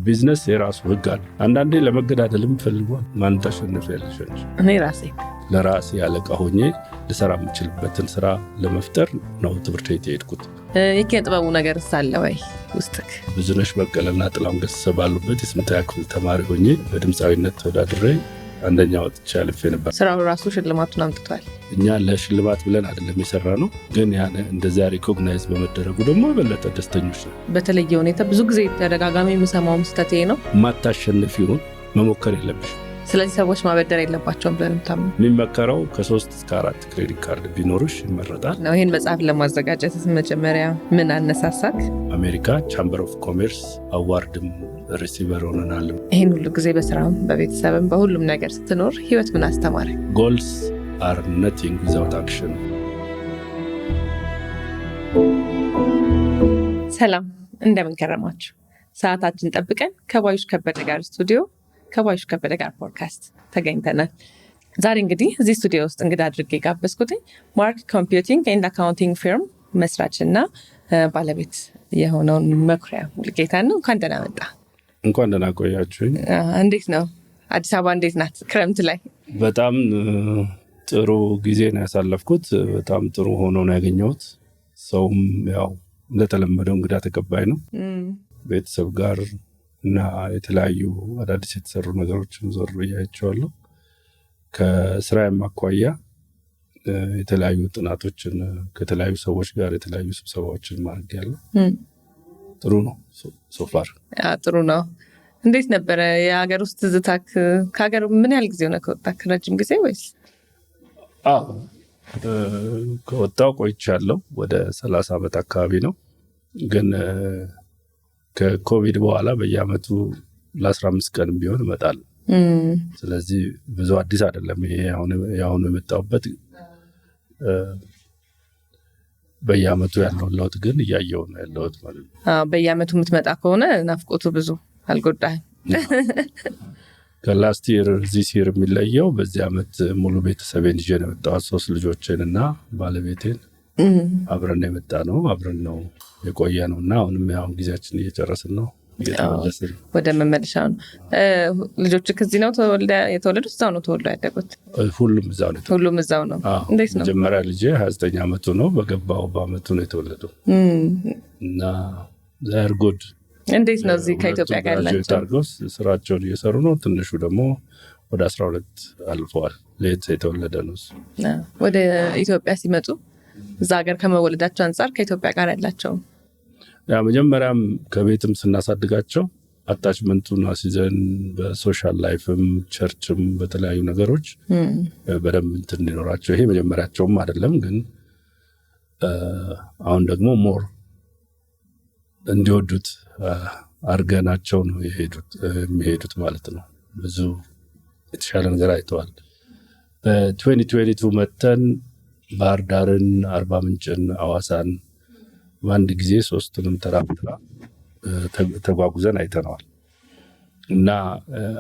ቢዝነስ የራሱ ህግ አለ። አንዳንዴ ለመገዳደልም ፈልጓል። ማን ታሸንፊያለሽ? እኔ ራሴ ለራሴ ያለቃ ሆኜ ልሰራ የምችልበትን ስራ ለመፍጠር ነው ትምህርት ቤት የሄድኩት። የኪነ ጥበቡ ነገር ሳለ ወይ ውስጥክ? ብዙነሽ በቀለና ጥላሁን ገሰሰ ባሉበት የስምንተኛ ክፍል ተማሪ ሆኜ በድምፃዊነት ተወዳድሬ አንደኛ ወጥቼ አልፌ ነበር። ስራው ራሱ ሽልማቱን አምጥቷል። እኛ ለሽልማት ብለን አይደለም የሰራ ነው፣ ግን ያን እንደዚያ ሪኮግናይዝ በመደረጉ ደግሞ የበለጠ ደስተኞች ነው። በተለየ ሁኔታ ብዙ ጊዜ ተደጋጋሚ የምሰማው ስህተቴ ነው፣ ማታሸንፊውን መሞከር የለብሽ። ስለዚህ ሰዎች ማበደር የለባቸውም ብለን ታምኑ። የሚመከረው ከ3 እስከ 4 ክሬዲት ካርድ ቢኖርሽ ይመረጣል ነው። ይህን መጽሐፍ ለማዘጋጀት መጀመሪያ ምን አነሳሳክ? አሜሪካ ቻምበር ኦፍ ኮሜርስ አዋርድም ሪሲቨር ሆነናል። ይህን ሁሉ ጊዜ በስራም በቤተሰብም በሁሉም ነገር ስትኖር ህይወት ምን አስተማረ? ጎልስ አር ነቲንግ ዊዛውት አክሽን። ሰላም፣ እንደምን ከረማችሁ? ሰዓታችን ጠብቀን ከባዩሽ ከበደ ጋር ስቱዲዮ፣ ከባዩሽ ከበደ ጋር ፖድካስት ተገኝተናል። ዛሬ እንግዲህ እዚህ ስቱዲዮ ውስጥ እንግዳ አድርጌ ጋበዝኩትኝ ማርክ ኮምፒውቲንግ ኤንድ አካውንቲንግ ፊርም መስራችና ባለቤት የሆነውን መኩሪያ ሙሉጌታ ነው። እንኳን ደህና መጣ። እንኳን ደህና ቆያችሁኝ። እንዴት ነው አዲስ አበባ? እንዴት ናት ክረምት ላይ? በጣም ጥሩ ጊዜ ነው ያሳለፍኩት። በጣም ጥሩ ሆኖ ነው ያገኘሁት። ሰውም ያው እንደተለመደው እንግዳ ተቀባይ ነው። ቤተሰብ ጋር እና የተለያዩ አዳዲስ የተሰሩ ነገሮችን ዞር ብያቸዋለሁ። ከስራዬም አኳያ የተለያዩ ጥናቶችን ከተለያዩ ሰዎች ጋር የተለያዩ ስብሰባዎችን ማድረግ ያለው ጥሩ ነው። ሶፋር ጥሩ ነው። እንዴት ነበረ የሀገር ውስጥ ትዝታክ? ከሀገር ምን ያህል ጊዜ ሆነ ከወጣክ? ረጅም ጊዜ ወይስ? ከወጣው ቆይቻለሁ። ወደ 30 ዓመት አካባቢ ነው። ግን ከኮቪድ በኋላ በየአመቱ ለ15 ቀን ቢሆን እመጣለሁ። ስለዚህ ብዙ አዲስ አይደለም ይሄ አሁን የመጣሁበት። በየአመቱ ያለው ለውጥ ግን እያየሁ ነው ያለሁት ማለት ነው። በየአመቱ የምትመጣ ከሆነ ናፍቆቱ ብዙ አልጎዳህም? ከላስት ይር ዚስ ይር የሚለየው በዚህ አመት ሙሉ ቤተሰቤን ይዤ ነው የመጣሁት። 3 ልጆችን እና ባለቤቴን አብረን የመጣ ነው። አብረን ነው የቆየ ነው እና አሁንም ያው ጊዜያችን እየጨረስን ነው። ወደ መመለሻው ነው። ልጆች ከዚህ ነው የተወለዱት? እዛው ነው ተወልደው ያደጉት? ሁሉም እዛው ነው። ሁሉም እዛው ነው። እንዴት ነው? መጀመሪያ ልጄ 29 ዓመቱ ነው። በገባው በአመቱ ነው የተወለደው እና ዛር ጉድ። እንዴት ነው እዚህ ከኢትዮጵያ ጋር ያላቸው? ስራቸውን እየሰሩ ነው። ትንሹ ደግሞ ወደ 12 አልፈዋል። ሌት የተወለደ ነው። ወደ ኢትዮጵያ ሲመጡ እዛ ሀገር ከመወለዳቸው አንጻር ከኢትዮጵያ ጋር ያላቸው መጀመሪያም ከቤትም ስናሳድጋቸው አታችመንቱን አስይዘን በሶሻል ላይፍም ቸርችም በተለያዩ ነገሮች በደንብ እንትን እንዲኖራቸው፣ ይሄ መጀመሪያቸውም አይደለም ግን አሁን ደግሞ ሞር እንዲወዱት አድርገናቸው ነው የሚሄዱት ማለት ነው። ብዙ የተሻለ ነገር አይተዋል። በ2022 መተን ባህር ዳርን፣ አርባ ምንጭን፣ አዋሳን በአንድ ጊዜ 3ቱንም ተራራ ተጓጉዘን አይተነዋል እና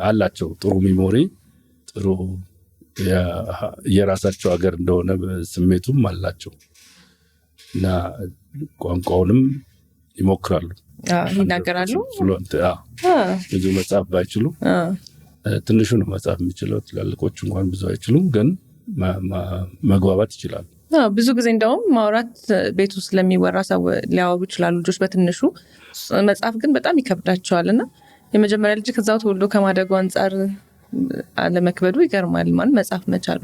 አላቸው ጥሩ ሚሞሪ፣ ጥሩ የራሳቸው ሀገር እንደሆነ ስሜቱም አላቸው እና ቋንቋውንም ይሞክራሉ፣ ይናገራሉ። ብዙ መጻፍ ባይችሉ ትንሹ ነው መጻፍ የሚችለው። ትላልቆቹ እንኳን ብዙ አይችሉም፣ ግን መግባባት ይችላሉ። ብዙ ጊዜ እንደውም ማውራት ቤት ውስጥ ስለሚወራ ሰው ሊያወሩ ይችላሉ ልጆች በትንሹ። መጻፍ ግን በጣም ይከብዳቸዋል እና የመጀመሪያ ልጅ ከዛው ተወልዶ ከማደጉ አንጻር አለመክበዱ ይገርማል። ማለት መጻፍ መቻሉ።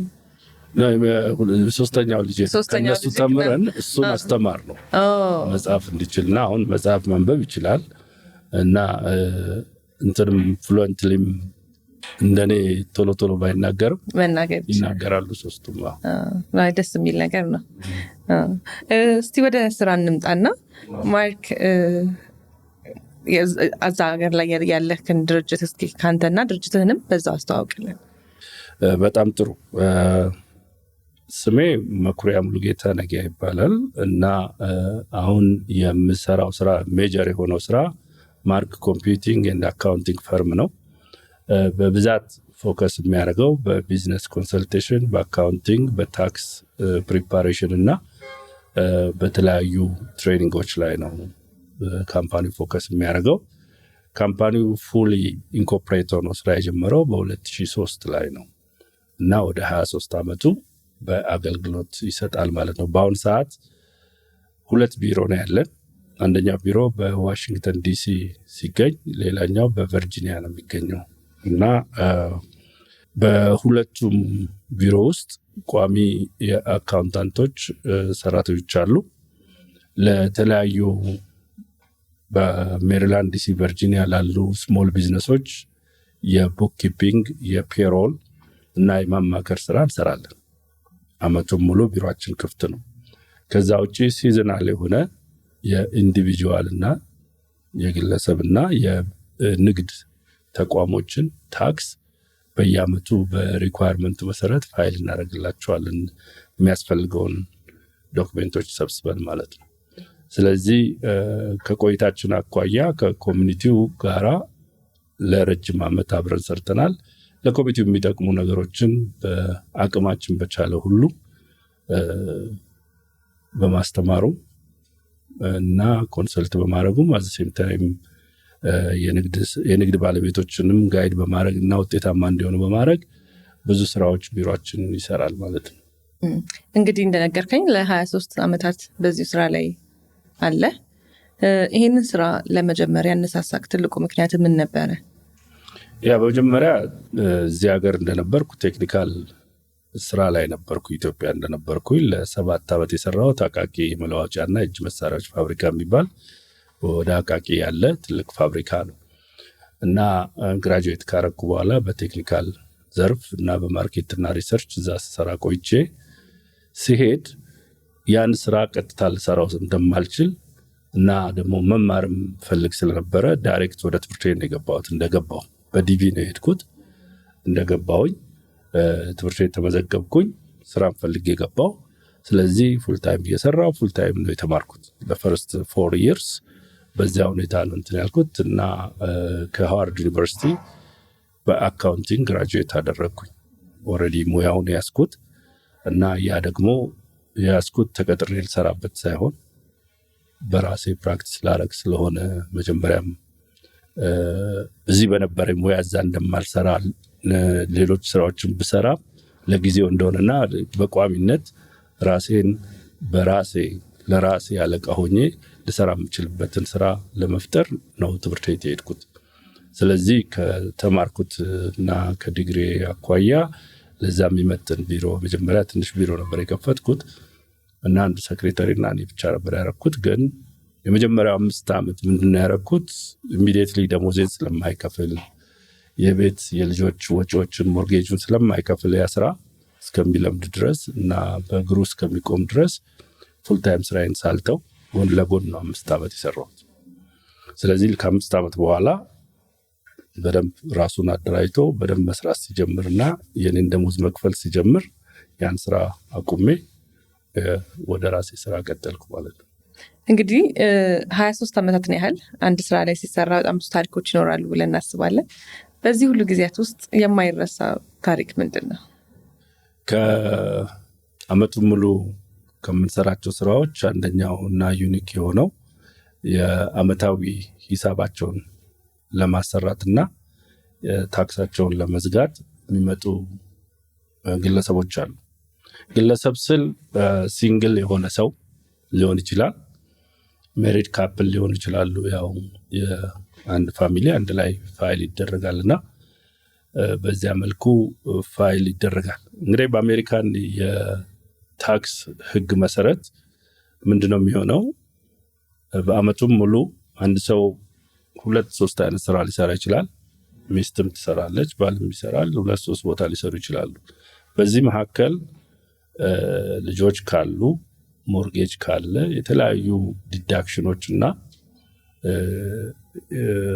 ሶስተኛው ልጅ ከነሱ ተምረን እሱን አስተማር ነው መጻፍ እንዲችልና አሁን መጻፍ መንበብ ይችላል እና እንትንም ፍሉዌንትሊም እንደኔ ቶሎ ቶሎ ባይናገርም ይናገራሉ 3ቱም። ደስ የሚል ነገር ነው። እስቲ ወደ ስራ እንምጣና ማርክ አዛ ሀገር ላይ ያለህን ድርጅት እስኪ ካንተና ድርጅትህንም በዛው አስተዋውቅልን። በጣም ጥሩ። ስሜ መኩሪያ ሙሉጌታ ነጊያ ይባላል እና አሁን የምሰራው ስራ ሜጀር የሆነው ስራ ማርክ ኮምፒውቲንግ ኤንድ አካውንቲንግ ፈርም ነው። በብዛት ፎከስ የሚያደርገው በቢዝነስ ኮንሰልቴሽን፣ በአካውንቲንግ፣ በታክስ ፕሪፓሬሽን እና በተለያዩ ትሬኒንጎች ላይ ነው ካምፓኒ ፎከስ የሚያደርገው። ካምፓኒው ፉሊ ኢንኮርፖሬት ሆኖ ስራ የጀመረው በ2003 ላይ ነው እና ወደ 23 ዓመቱ በአገልግሎት ይሰጣል ማለት ነው። በአሁኑ ሰዓት 2 ቢሮ ነው ያለን። አንደኛው ቢሮ በዋሽንግተን ዲሲ ሲገኝ፣ ሌላኛው በቨርጂኒያ ነው የሚገኘው እና በሁለቱም ቢሮ ውስጥ ቋሚ የአካውንታንቶች ሰራተኞች አሉ። ለተለያዩ በሜሪላንድ፣ ዲሲ፣ ቨርጂኒያ ላሉ ስሞል ቢዝነሶች የቡክ ኪፒንግ፣ የፔሮል እና የማማከር ስራ እንሰራለን። አመቱን ሙሉ ቢሮአችን ክፍት ነው። ከዛ ውጪ ሲዝናል የሆነ የኢንዲቪጁዋል እና የግለሰብና የንግድ ተቋሞችን ታክስ በየአመቱ በሪኳየርመንቱ መሰረት ፋይል እናደርግላቸዋለን፣ የሚያስፈልገውን ዶክሜንቶች ሰብስበን ማለት ነው። ስለዚህ ከቆይታችን አኳያ ከኮሚኒቲው ጋራ ለረጅም ዓመት አብረን ሰርተናል። ለኮሚኒቲው የሚጠቅሙ ነገሮችን በአቅማችን በቻለ ሁሉ በማስተማሩ እና ኮንሰልት በማድረጉም አዘሴም ታይም የንግድ ባለቤቶችንም ጋይድ በማድረግ እና ውጤታማ እንዲሆኑ በማድረግ ብዙ ስራዎች ቢሮአችን ይሰራል ማለት ነው። እንግዲህ እንደነገርከኝ ለ23 ዓመታት በዚሁ ስራ ላይ አለ። ይህንን ስራ ለመጀመር ያነሳሳክ ትልቁ ምክንያት ምን ነበረ? ያ በመጀመሪያ እዚህ ሀገር እንደነበርኩ ቴክኒካል ስራ ላይ ነበርኩ። ኢትዮጵያ እንደነበርኩ ለ7 ዓመት የሰራሁት አቃቂ መለዋወጫና እጅ መሳሪያዎች ፋብሪካ የሚባል ወደ አቃቂ ያለ ትልቅ ፋብሪካ ነው እና ግራጁዌት ካረኩ በኋላ በቴክኒካል ዘርፍ እና በማርኬትና ሪሰርች እዛ ስሰራ ቆይቼ ሲሄድ ያን ስራ ቀጥታ ልሰራው እንደማልችል እና ደግሞ መማርም ፈልግ ስለነበረ ዳይሬክት ወደ ትምህርት ቤት የገባሁት። እንደገባሁ በዲቪ ነው የሄድኩት። እንደገባሁኝ ትምህርት ቤት ተመዘገብኩኝ፣ ስራም ፈልጌ ገባሁ። ስለዚህ ፉል ታይም እየሰራሁ ፉል ታይም ነው የተማርኩት ለፈርስት 4 years። በዚያ ሁኔታ ነው እንትን ያልኩት እና ከሃዋርድ ዩኒቨርሲቲ በአካውንቲንግ ግራጁዌት አደረግኩኝ። ኦልሬዲ ሙያውን ያስኩት እና ያ ደግሞ ያስኩት ተቀጥሬ ልሰራበት ሳይሆን በራሴ ፕራክቲስ ላረግ ስለሆነ መጀመሪያም እዚህ በነበረኝ ሙያ እዛ እንደማልሰራ ሌሎች ስራዎችን ብሰራ ለጊዜው እንደሆነና በቋሚነት ራሴን በራሴ ለራሴ አለቃ ሆኜ ልሰራ የምችልበትን ስራ ለመፍጠር ነው ትምህርት ቤት የሄድኩት። ስለዚህ ከተማርኩት እና ከዲግሪ አኳያ ለዛ የሚመጥን ቢሮ መጀመሪያ ትንሽ ቢሮ ነበር የከፈትኩት እና አንድ ሴክሬታሪ እና እኔ ብቻ ነበር ያረኩት። ግን የመጀመሪያው 5 ዓመት ምንድነው ያረኩት? ኢሚዲየትሊ ደሞዜን ስለማይከፍል የቤት የልጆች ወጪዎችን ሞርጌጁን ስለማይከፍል ያ ስራ እስከሚለምድ ድረስ እና በእግሩ እስከሚቆም ድረስ ፉል ታይም ስራዬን ሳልተው ጎን ለጎን ነው 5 ዓመት የሰራሁት። ስለዚህ ከ5 ዓመት በኋላ በደንብ ራሱን አደራጅቶ በደንብ መስራት ሲጀምርና የኔን ደሞዝ መክፈል ሲጀምር ያን ስራ አቁሜ ወደ ራሴ ስራ ቀጠልኩ ማለት ነው። እንግዲህ 23 ዓመታትን ያህል አንድ ስራ ላይ ሲሰራ በጣም ብዙ ታሪኮች ይኖራሉ ብለን እናስባለን። በዚህ ሁሉ ጊዜያት ውስጥ የማይረሳ ታሪክ ምንድን ነው? ከአመቱን ሙሉ ከምንሰራቸው ስራዎች አንደኛው እና ዩኒክ የሆነው የአመታዊ ሂሳባቸውን ለማሰራትና ታክሳቸውን ለመዝጋት የሚመጡ ግለሰቦች አሉ። ግለሰብ ስል ሲንግል የሆነ ሰው ሊሆን ይችላል፣ ሜሪድ ካፕል ሊሆን ይችላሉ። ያው የአንድ ፋሚሊ አንድ ላይ ፋይል ይደረጋልና በዚያ መልኩ ፋይል ይደረጋል። እንግዲህ በአሜሪካን የታክስ ህግ መሰረት ምንድነው የሚሆነው? በአመቱም ሙሉ አንድ ሰው 2-3 አይነት ስራ ሊሰራ ይችላል። ሚስትም ትሰራለች፣ ባልም ይሰራል። 2-3 ቦታ ሊሰሩ ይችላሉ። በዚህ መካከል ልጆች ካሉ፣ ሞርጌጅ ካለ፣ የተለያዩ ዲዳክሽኖች እና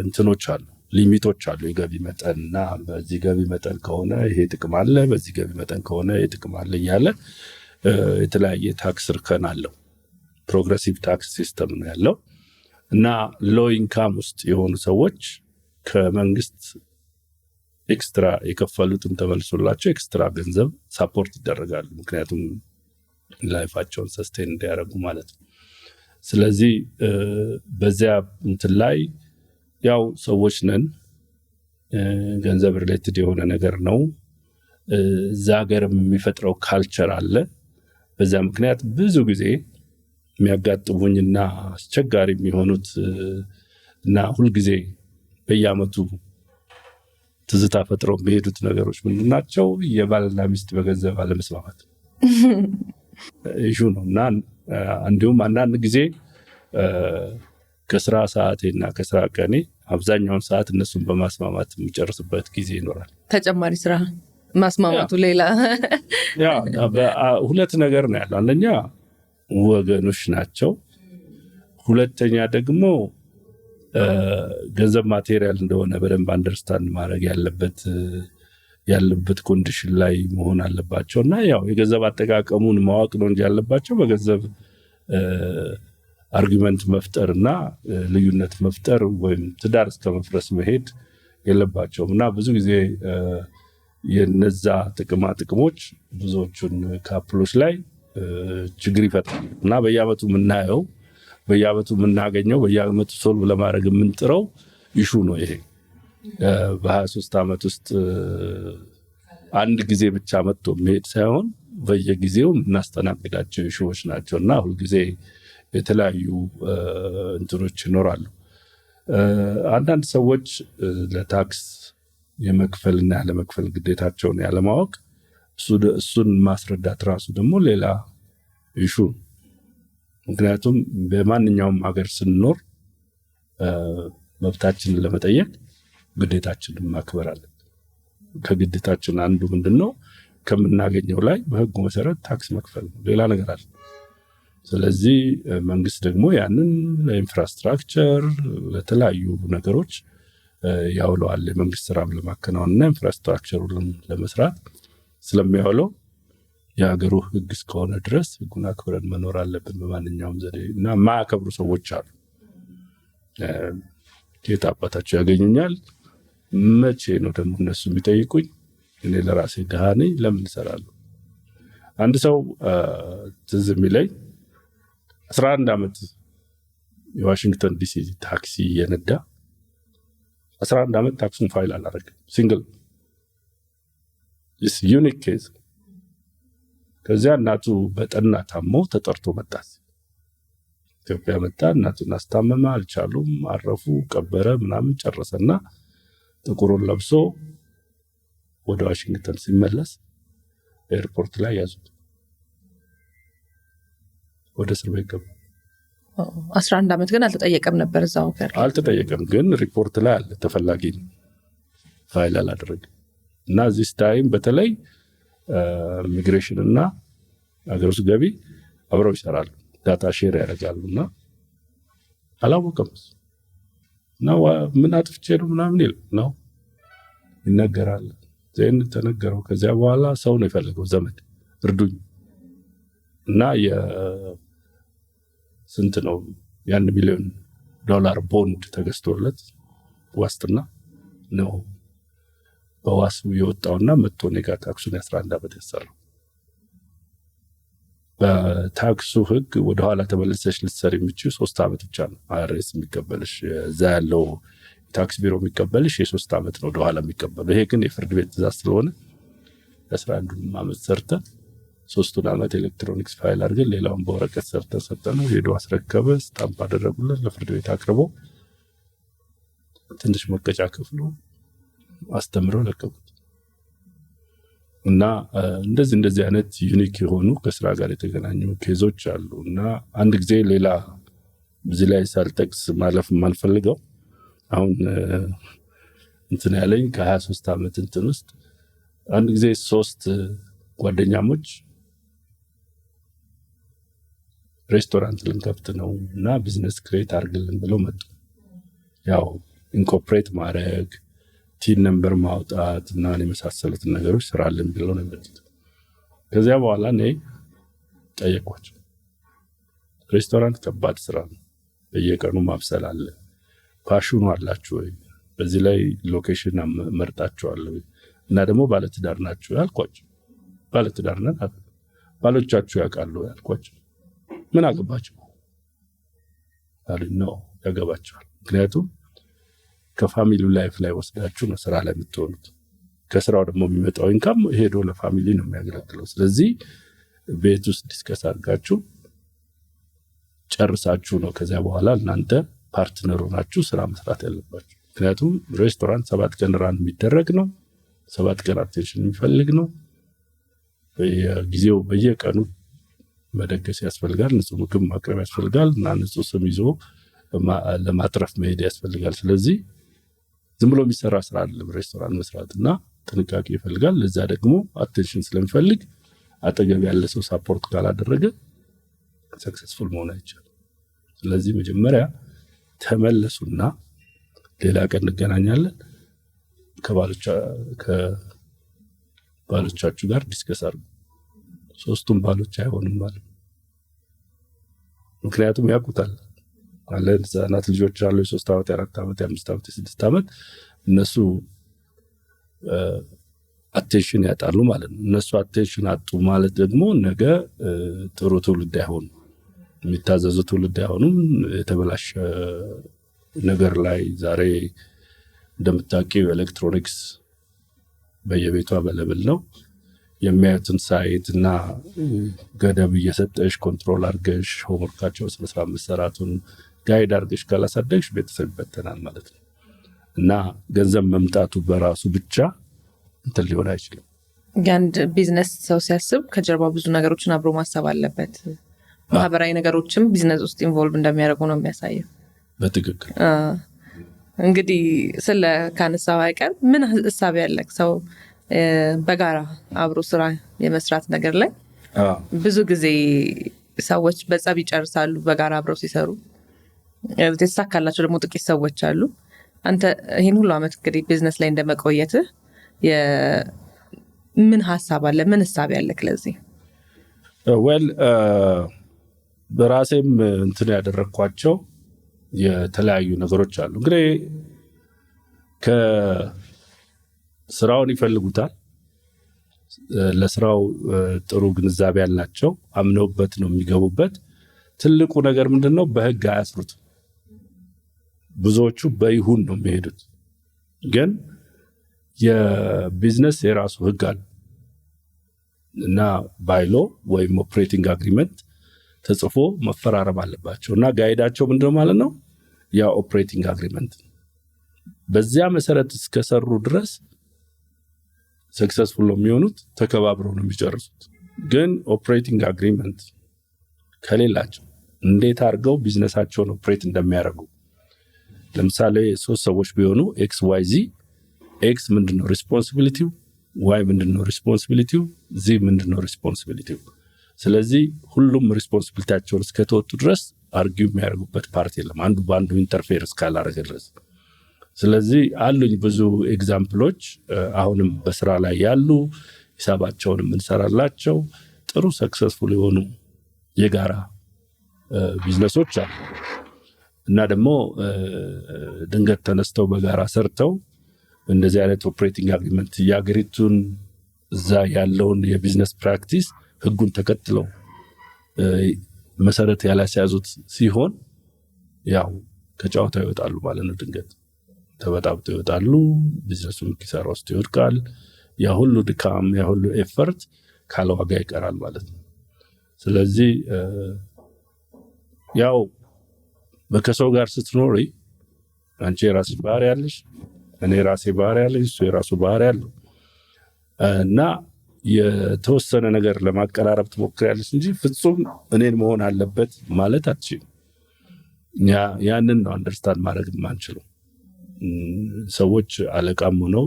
እንትኖች አሉ፣ ሊሚቶች አሉ። የገቢ መጠንና በዚህ ገቢ መጠን ከሆነ ይሄ ጥቅም አለ፣ በዚህ ገቢ መጠን ከሆነ ይሄ ጥቅም አለ እያለ የተለያየ ታክስ እርከን አለው። ፕሮግሬሲቭ ታክስ ሲስተም ነው ያለው እና ሎ ኢንካም ውስጥ የሆኑ ሰዎች ከመንግስት ኤክስትራ የከፈሉትን ተመልሶላቸው ኤክስትራ ገንዘብ ሳፖርት ይደረጋሉ። ምክንያቱም ላይፋቸውን ሰስቴን እንዲያደርጉ ማለት ነው። ስለዚህ በዚያ እንትን ላይ ያው ሰዎች ነን፣ ገንዘብ ሪሌትድ የሆነ ነገር ነው። እዛ ሀገርም የሚፈጥረው ካልቸር አለ። በዛ ምክንያት ብዙ ጊዜ የሚያጋጥሙኝና አስቸጋሪ የሚሆኑት እና ሁልጊዜ በየአመቱ ትዝታ ፈጥረው የሚሄዱት ነገሮች ምንድን ናቸው? የባልና ሚስት በገንዘብ አለመስማማት ኢሹ ነው። እና እንዲሁም አንዳንድ ጊዜ ከስራ ሰዓቴና ከስራ ቀኔ አብዛኛውን ሰዓት እነሱን በማስማማት የሚጨርስበት ጊዜ ይኖራል። ተጨማሪ ስራ ማስማማቱ ሌላ ሁለት ነገር ነው ያለው። አንደኛ ወገኖች ናቸው፣ ሁለተኛ ደግሞ ገንዘብ ማቴሪያል እንደሆነ በደንብ አንደርስታንድ ማድረግ ያለበት ኮንዲሽን ላይ መሆን አለባቸው። እና ያው የገንዘብ አጠቃቀሙን ማወቅ ነው እንጂ ያለባቸው በገንዘብ አርጊመንት መፍጠር እና ልዩነት መፍጠር ወይም ትዳር እስከ መፍረስ መሄድ የለባቸውም። እና ብዙ ጊዜ የነዛ ጥቅሞች ብዙዎቹን ካፕሎች ላይ ችግር ይፈጥራል። እና በየአመቱ የምናገኘው በየአመቱ ሶልቭ ለማድረግ የምንጥረው ኢሹ ነው ይሄ። በ23 ዓመት ውስጥ አንድ ጊዜ ብቻ መጥቶ መሄድ ሳይሆን በየጊዜው የምናስተናግዳቸው ኢሹዎች ናቸው። እና ሁልጊዜ የተለያዩ እንትኖች ይኖራሉ። አንዳንድ ሰዎች ለታክስ የመክፈልና ያለመክፈል ግዴታቸውን ያለማወቅ እሱን ማስረዳት ራሱ ደግሞ ሌላ ኢሹ። ምክንያቱም በማንኛውም ሀገር ስንኖር መብታችንን ለመጠየቅ ግዴታችንን ማክበር አለን። ከግዴታችን አንዱ ምንድነው? ከምናገኘው ላይ በህጉ መሰረት ታክስ መክፈል ነው። ሌላ ነገር አለ። ስለዚህ መንግስት ደግሞ ያንን ለኢንፍራስትራክቸር ለተለያዩ ነገሮች ያውለዋል። የመንግስት ስራ ለማከናወንና ኢንፍራስትራክቸሩን ለመስራት ስለሚያውለው የሀገሩ ህግ እስከሆነ ድረስ ህጉን አክብረን መኖር አለብን በማንኛውም ዘዴ። እና የማያከብሩ ሰዎች አሉ። የት አባታቸው ያገኙኛል? መቼ ነው ደግሞ እነሱ የሚጠይቁኝ? እኔ ለራሴ ድሃ ነኝ፣ ለምን እሰራለሁ? አንድ ሰው ትዝ የሚለኝ 11 ዓመት የዋሽንግተን ዲሲ ታክሲ የነዳ 11 ዓመት ታክሱን ፋይል አላደረገም። ሲንግል ዩኒክ ኬዝ። ከዚያ እናቱ በጠና ታሞ ተጠርቶ መጣ። ኢትዮጵያ መጣ። እናቱን አስታመመ። አልቻሉም። አረፉ። ቀበረ ምናምን ጨረሰና ጥቁሩን ለብሶ ወደ ዋሽንግተን ሲመለስ ኤርፖርት ላይ ያዙት። ወደ እስር ቤት ገባ። 11 ዓመት ግን አልተጠየቀም ነበር። እዛው አልተጠየቀም፣ ግን ሪፖርት ላይ አለ ተፈላጊ ፋይል አላደረገም። እና ዚስ ታይም በተለይ ኢሚግሬሽን እና ሀገር ውስጥ ገቢ አብረው ይሰራሉ፣ ዳታ ሼር ያደርጋሉ። እና አላወቀም እና ምን አጥፍቼ ነው ምናምን ነው ይነገራል። ዜን ተነገረው። ከዚያ በኋላ ሰው ነው የፈለገው፣ ዘመድ እርዱኝ። እና ስንት ነው $1 ሚሊዮን ቦንድ ተገዝቶለት ዋስትና ነው በዋሱ የወጣውና መጥቶ ኔጋ ታክሱን 11 ዓመት ያሰራው። በታክሱ ህግ ወደኋላ ተመለሰሽ ልትሰሪ የምችው 3 ዓመት ብቻ ነው አይአርኤስ የሚቀበልሽ። እዛ ያለው ታክስ ቢሮ የሚቀበልሽ የ3 ዓመት ነው ወደኋላ የሚቀበለው። ይሄ ግን የፍርድ ቤት ትእዛዝ ስለሆነ 11 ዓመት ሰርተ 3 ዓመት ኤሌክትሮኒክስ ፋይል አድርገን ሌላውን በወረቀት ሰርተ ሰጠነው። ሄዶ አስረከበ። ስታምፕ አደረጉለት። ለፍርድ ቤት አቅርቦ ትንሽ መቀጫ ከፍሎ አስተምረው ለቀቁት። እና እንደዚህ አይነት ዩኒክ የሆኑ ከስራ ጋር የተገናኙ ኬዞች አሉ። እና አንድ ጊዜ ሌላ እዚህ ላይ ሳልጠቅስ ማለፍ የማልፈልገው አሁን እንትን ያለኝ ከ23 ዓመት እንትን ውስጥ አንድ ጊዜ 3 ጓደኛሞች ሬስቶራንት ልንከፍት ነው እና ቢዝነስ ክሬት አድርግልን ብለው መጡ። ያው ኢንኮርፖሬት ማድረግ፣ ቲን ነምበር ማውጣት እና የመሳሰሉትን ነገሮች ስራልን ብለው ነው የመጡት። ከዚያ በኋላ እኔ ጠየኳቸው። ሬስቶራንት ከባድ ስራ ነው፣ በየቀኑ ማብሰል አለ። ፓሽኑ አላችሁ ወይ? በዚህ ላይ ሎኬሽን መርጣችኋለሁ እና ደግሞ ባለትዳር ናችሁ ያልኳቸው። ባለትዳር ነን አሉ። ባሎቻችሁ ያውቃሉ ያልኳቸው። ምን አገባቸው አሉ። ነው ያገባቸዋል። ምክንያቱም ከፋሚሊው ላይፍ ላይ ወስዳችሁ ነው ስራ ላይ የምትሆኑት። ከስራው ደግሞ የሚመጣው ኢንካም ሄዶ ለፋሚሊ ነው የሚያገለግለው። ስለዚህ ቤት ውስጥ ዲስከስ አድርጋችሁ ጨርሳችሁ ነው ከዚያ በኋላ እናንተ ፓርትነር ሆናችሁ ስራ መስራት ያለባችሁ። ምክንያቱም ሬስቶራንት 7 ቀን ራን የሚደረግ ነው። 7 ቀን አቴንሽን የሚፈልግ ነው። በየጊዜው በየቀኑ መደገስ ያስፈልጋል። ንጹህ ምግብ ማቅረብ ያስፈልጋል እና ንጹህ ስም ይዞ ለማትረፍ መሄድ ያስፈልጋል። ስለዚህ ዝም ብሎ የሚሰራ ስራ አይደለም ሬስቶራንት መስራት እና ጥንቃቄ ይፈልጋል። ለዛ ደግሞ አቴንሽን ስለሚፈልግ አጠገብ ያለ ሰው ሳፖርት ካላደረገ ሰክሰስፉል መሆን አይቻልም። ስለዚህ መጀመሪያ ተመለሱና ሌላ ቀን እንገናኛለን ከባሎቻችሁ ጋር ዲስከስ አድርጉ። 3ቱም ባሎች አይሆንም ማለት ምክንያቱም ያውቁታል አለ ህፃናት ልጆች አሉ 3 ዓመት 4 ዓመት 5 ዓመት 6 ዓመት እነሱ አቴንሽን ያጣሉ ማለት ነው። እነሱ አቴንሽን አጡ ማለት ደግሞ ነገ ጥሩ ትውልድ አይሆንም፣ የሚታዘዙ ትውልድ አይሆኑም። የተበላሸ ነገር ላይ ዛሬ እንደምታውቂው ኤሌክትሮኒክስ በየቤቱ አበለብል ነው። የሚያዩትን ሳይት እና ገደብ እየሰጠሽ ኮንትሮል አድርገሽ ሆምወርካቸው በስነስርዓት መሰራቱን ጋይድ አድርገሽ ካላሳደግሽ ቤተሰብ ይበተናል ማለት ነው እና ገንዘብ መምጣቱ በራሱ ብቻ እንትን ሊሆን አይችልም። አንድ ቢዝነስ ሰው ሲያስብ ከጀርባ ብዙ ነገሮችን አብሮ ማሰብ አለበት። ማህበራዊ ነገሮችም ቢዝነስ ውስጥ ኢንቮልቭ እንደሚያደርጉ ነው የሚያሳየው። በትክክል እንግዲህ ስለ ካነሳው አይቀር ምን ሐሳብ ያለክ ሰው በጋራ አብሮ ስራ የመስራት ነገር ላይ ብዙ ጊዜ ሰዎች በጸብ ይጨርሳሉ በጋራ አብረው ሲሰሩ። የተሳካላቸው ደግሞ ጥቂት ሰዎች አሉ። አንተ ይሄን ሁሉ አመት እንግዲህ ቢዝነስ ላይ እንደመቆየትህ ምን ሐሳብ አለ? ምን ሐሳብ ያለክ ለዚህ? በራሴም እንትን ያደረኳቸው የተለያዩ ነገሮች አሉ። እንግዲህ ከስራውን ይፈልጉታል፣ ለስራው ጥሩ ግንዛቤ ያላቸው አምነውበት ነው የሚገቡበት። ትልቁ ነገር ምንድነው? በህግ አያስሩትም። ብዙዎቹ በይሁን ነው የሚሄዱት። ግን የቢዝነስ የራሱ ህግ አለ እና ባይሎ ወይም ኦፕሬቲንግ አግሪመንት ተጽፎ መፈራረም አለባቸው እና ጋይዳቸው ምንድነው ማለት ነው? ያ ኦፕሬቲንግ አግሪመንት በዚያ መሰረት እስከሰሩ ድረስ ሰክሰስፉል ነው የሚሆኑት፣ ተከባብረው ነው የሚጨርሱት። ግን ኦፕሬቲንግ አግሪመንት ከሌላቸው እንዴት አድርገው ቢዝነሳቸውን ኦፕሬት እንደሚያደርጉ ለምሳሌ 3 ሰዎች ቢሆኑ ኤክስ ዋይ ዚ፣ ኤክስ ምንድነው ሪስፖንሲቢሊቲው፣ ዋይ ምንድነው ሪስፖንሲቢሊቲው፣ ዚ ምንድነው ሪስፖንሲቢሊቲው። ስለዚህ ሁሉም ሪስፖንሲቢሊቲያቸውን እስከተወጡ ድረስ አርጊው የሚያደርጉበት ፓርት የለም፣ አንዱ በአንዱ ኢንተርፌር እስካላደረገ ድረስ። ስለዚህ አሉኝ ብዙ ኤግዛምፕሎች አሁንም በስራ ላይ ያሉ ሂሳባቸውን የምንሰራላቸው ጥሩ ሰክሰስፉል የሆኑ የጋራ ቢዝነሶች አሉ እና ደግሞ ድንገት ተነስተው በጋራ ሰርተው እንደዚህ አይነት ኦፕሬቲንግ አግሪመንት የአገሪቱን እዛ ያለውን የቢዝነስ ፕራክቲስ ህጉን ተከትለው መሰረት ያላስያዙት ሲሆን ያው ከጨዋታ ይወጣሉ ማለት ነው። ድንገት ተበጣብጠው ይወጣሉ፣ ቢዝነሱም ኪሳራ ውስጥ ይወድቃል። ያ ሁሉ ድካም፣ ያ ሁሉ ኤፈርት ካለዋጋ ይቀራል ማለት ነው። ስለዚህ ያው በከሰው ጋር ስትኖሪ አንቺ የራስሽ ባህሪ ያለሽ፣ እኔ ራሴ ባህሪ ያለኝ፣ እሱ የራሱ ባህሪ ያለው እና የተወሰነ ነገር ለማቀራረብ ትሞክሪያለሽ እንጂ ፍጹም እኔን መሆን አለበት ማለት አትችይም። ያንን ነው አንደርስታንድ ማድረግ የማንችለው። ሰዎች አለቃም ሆነው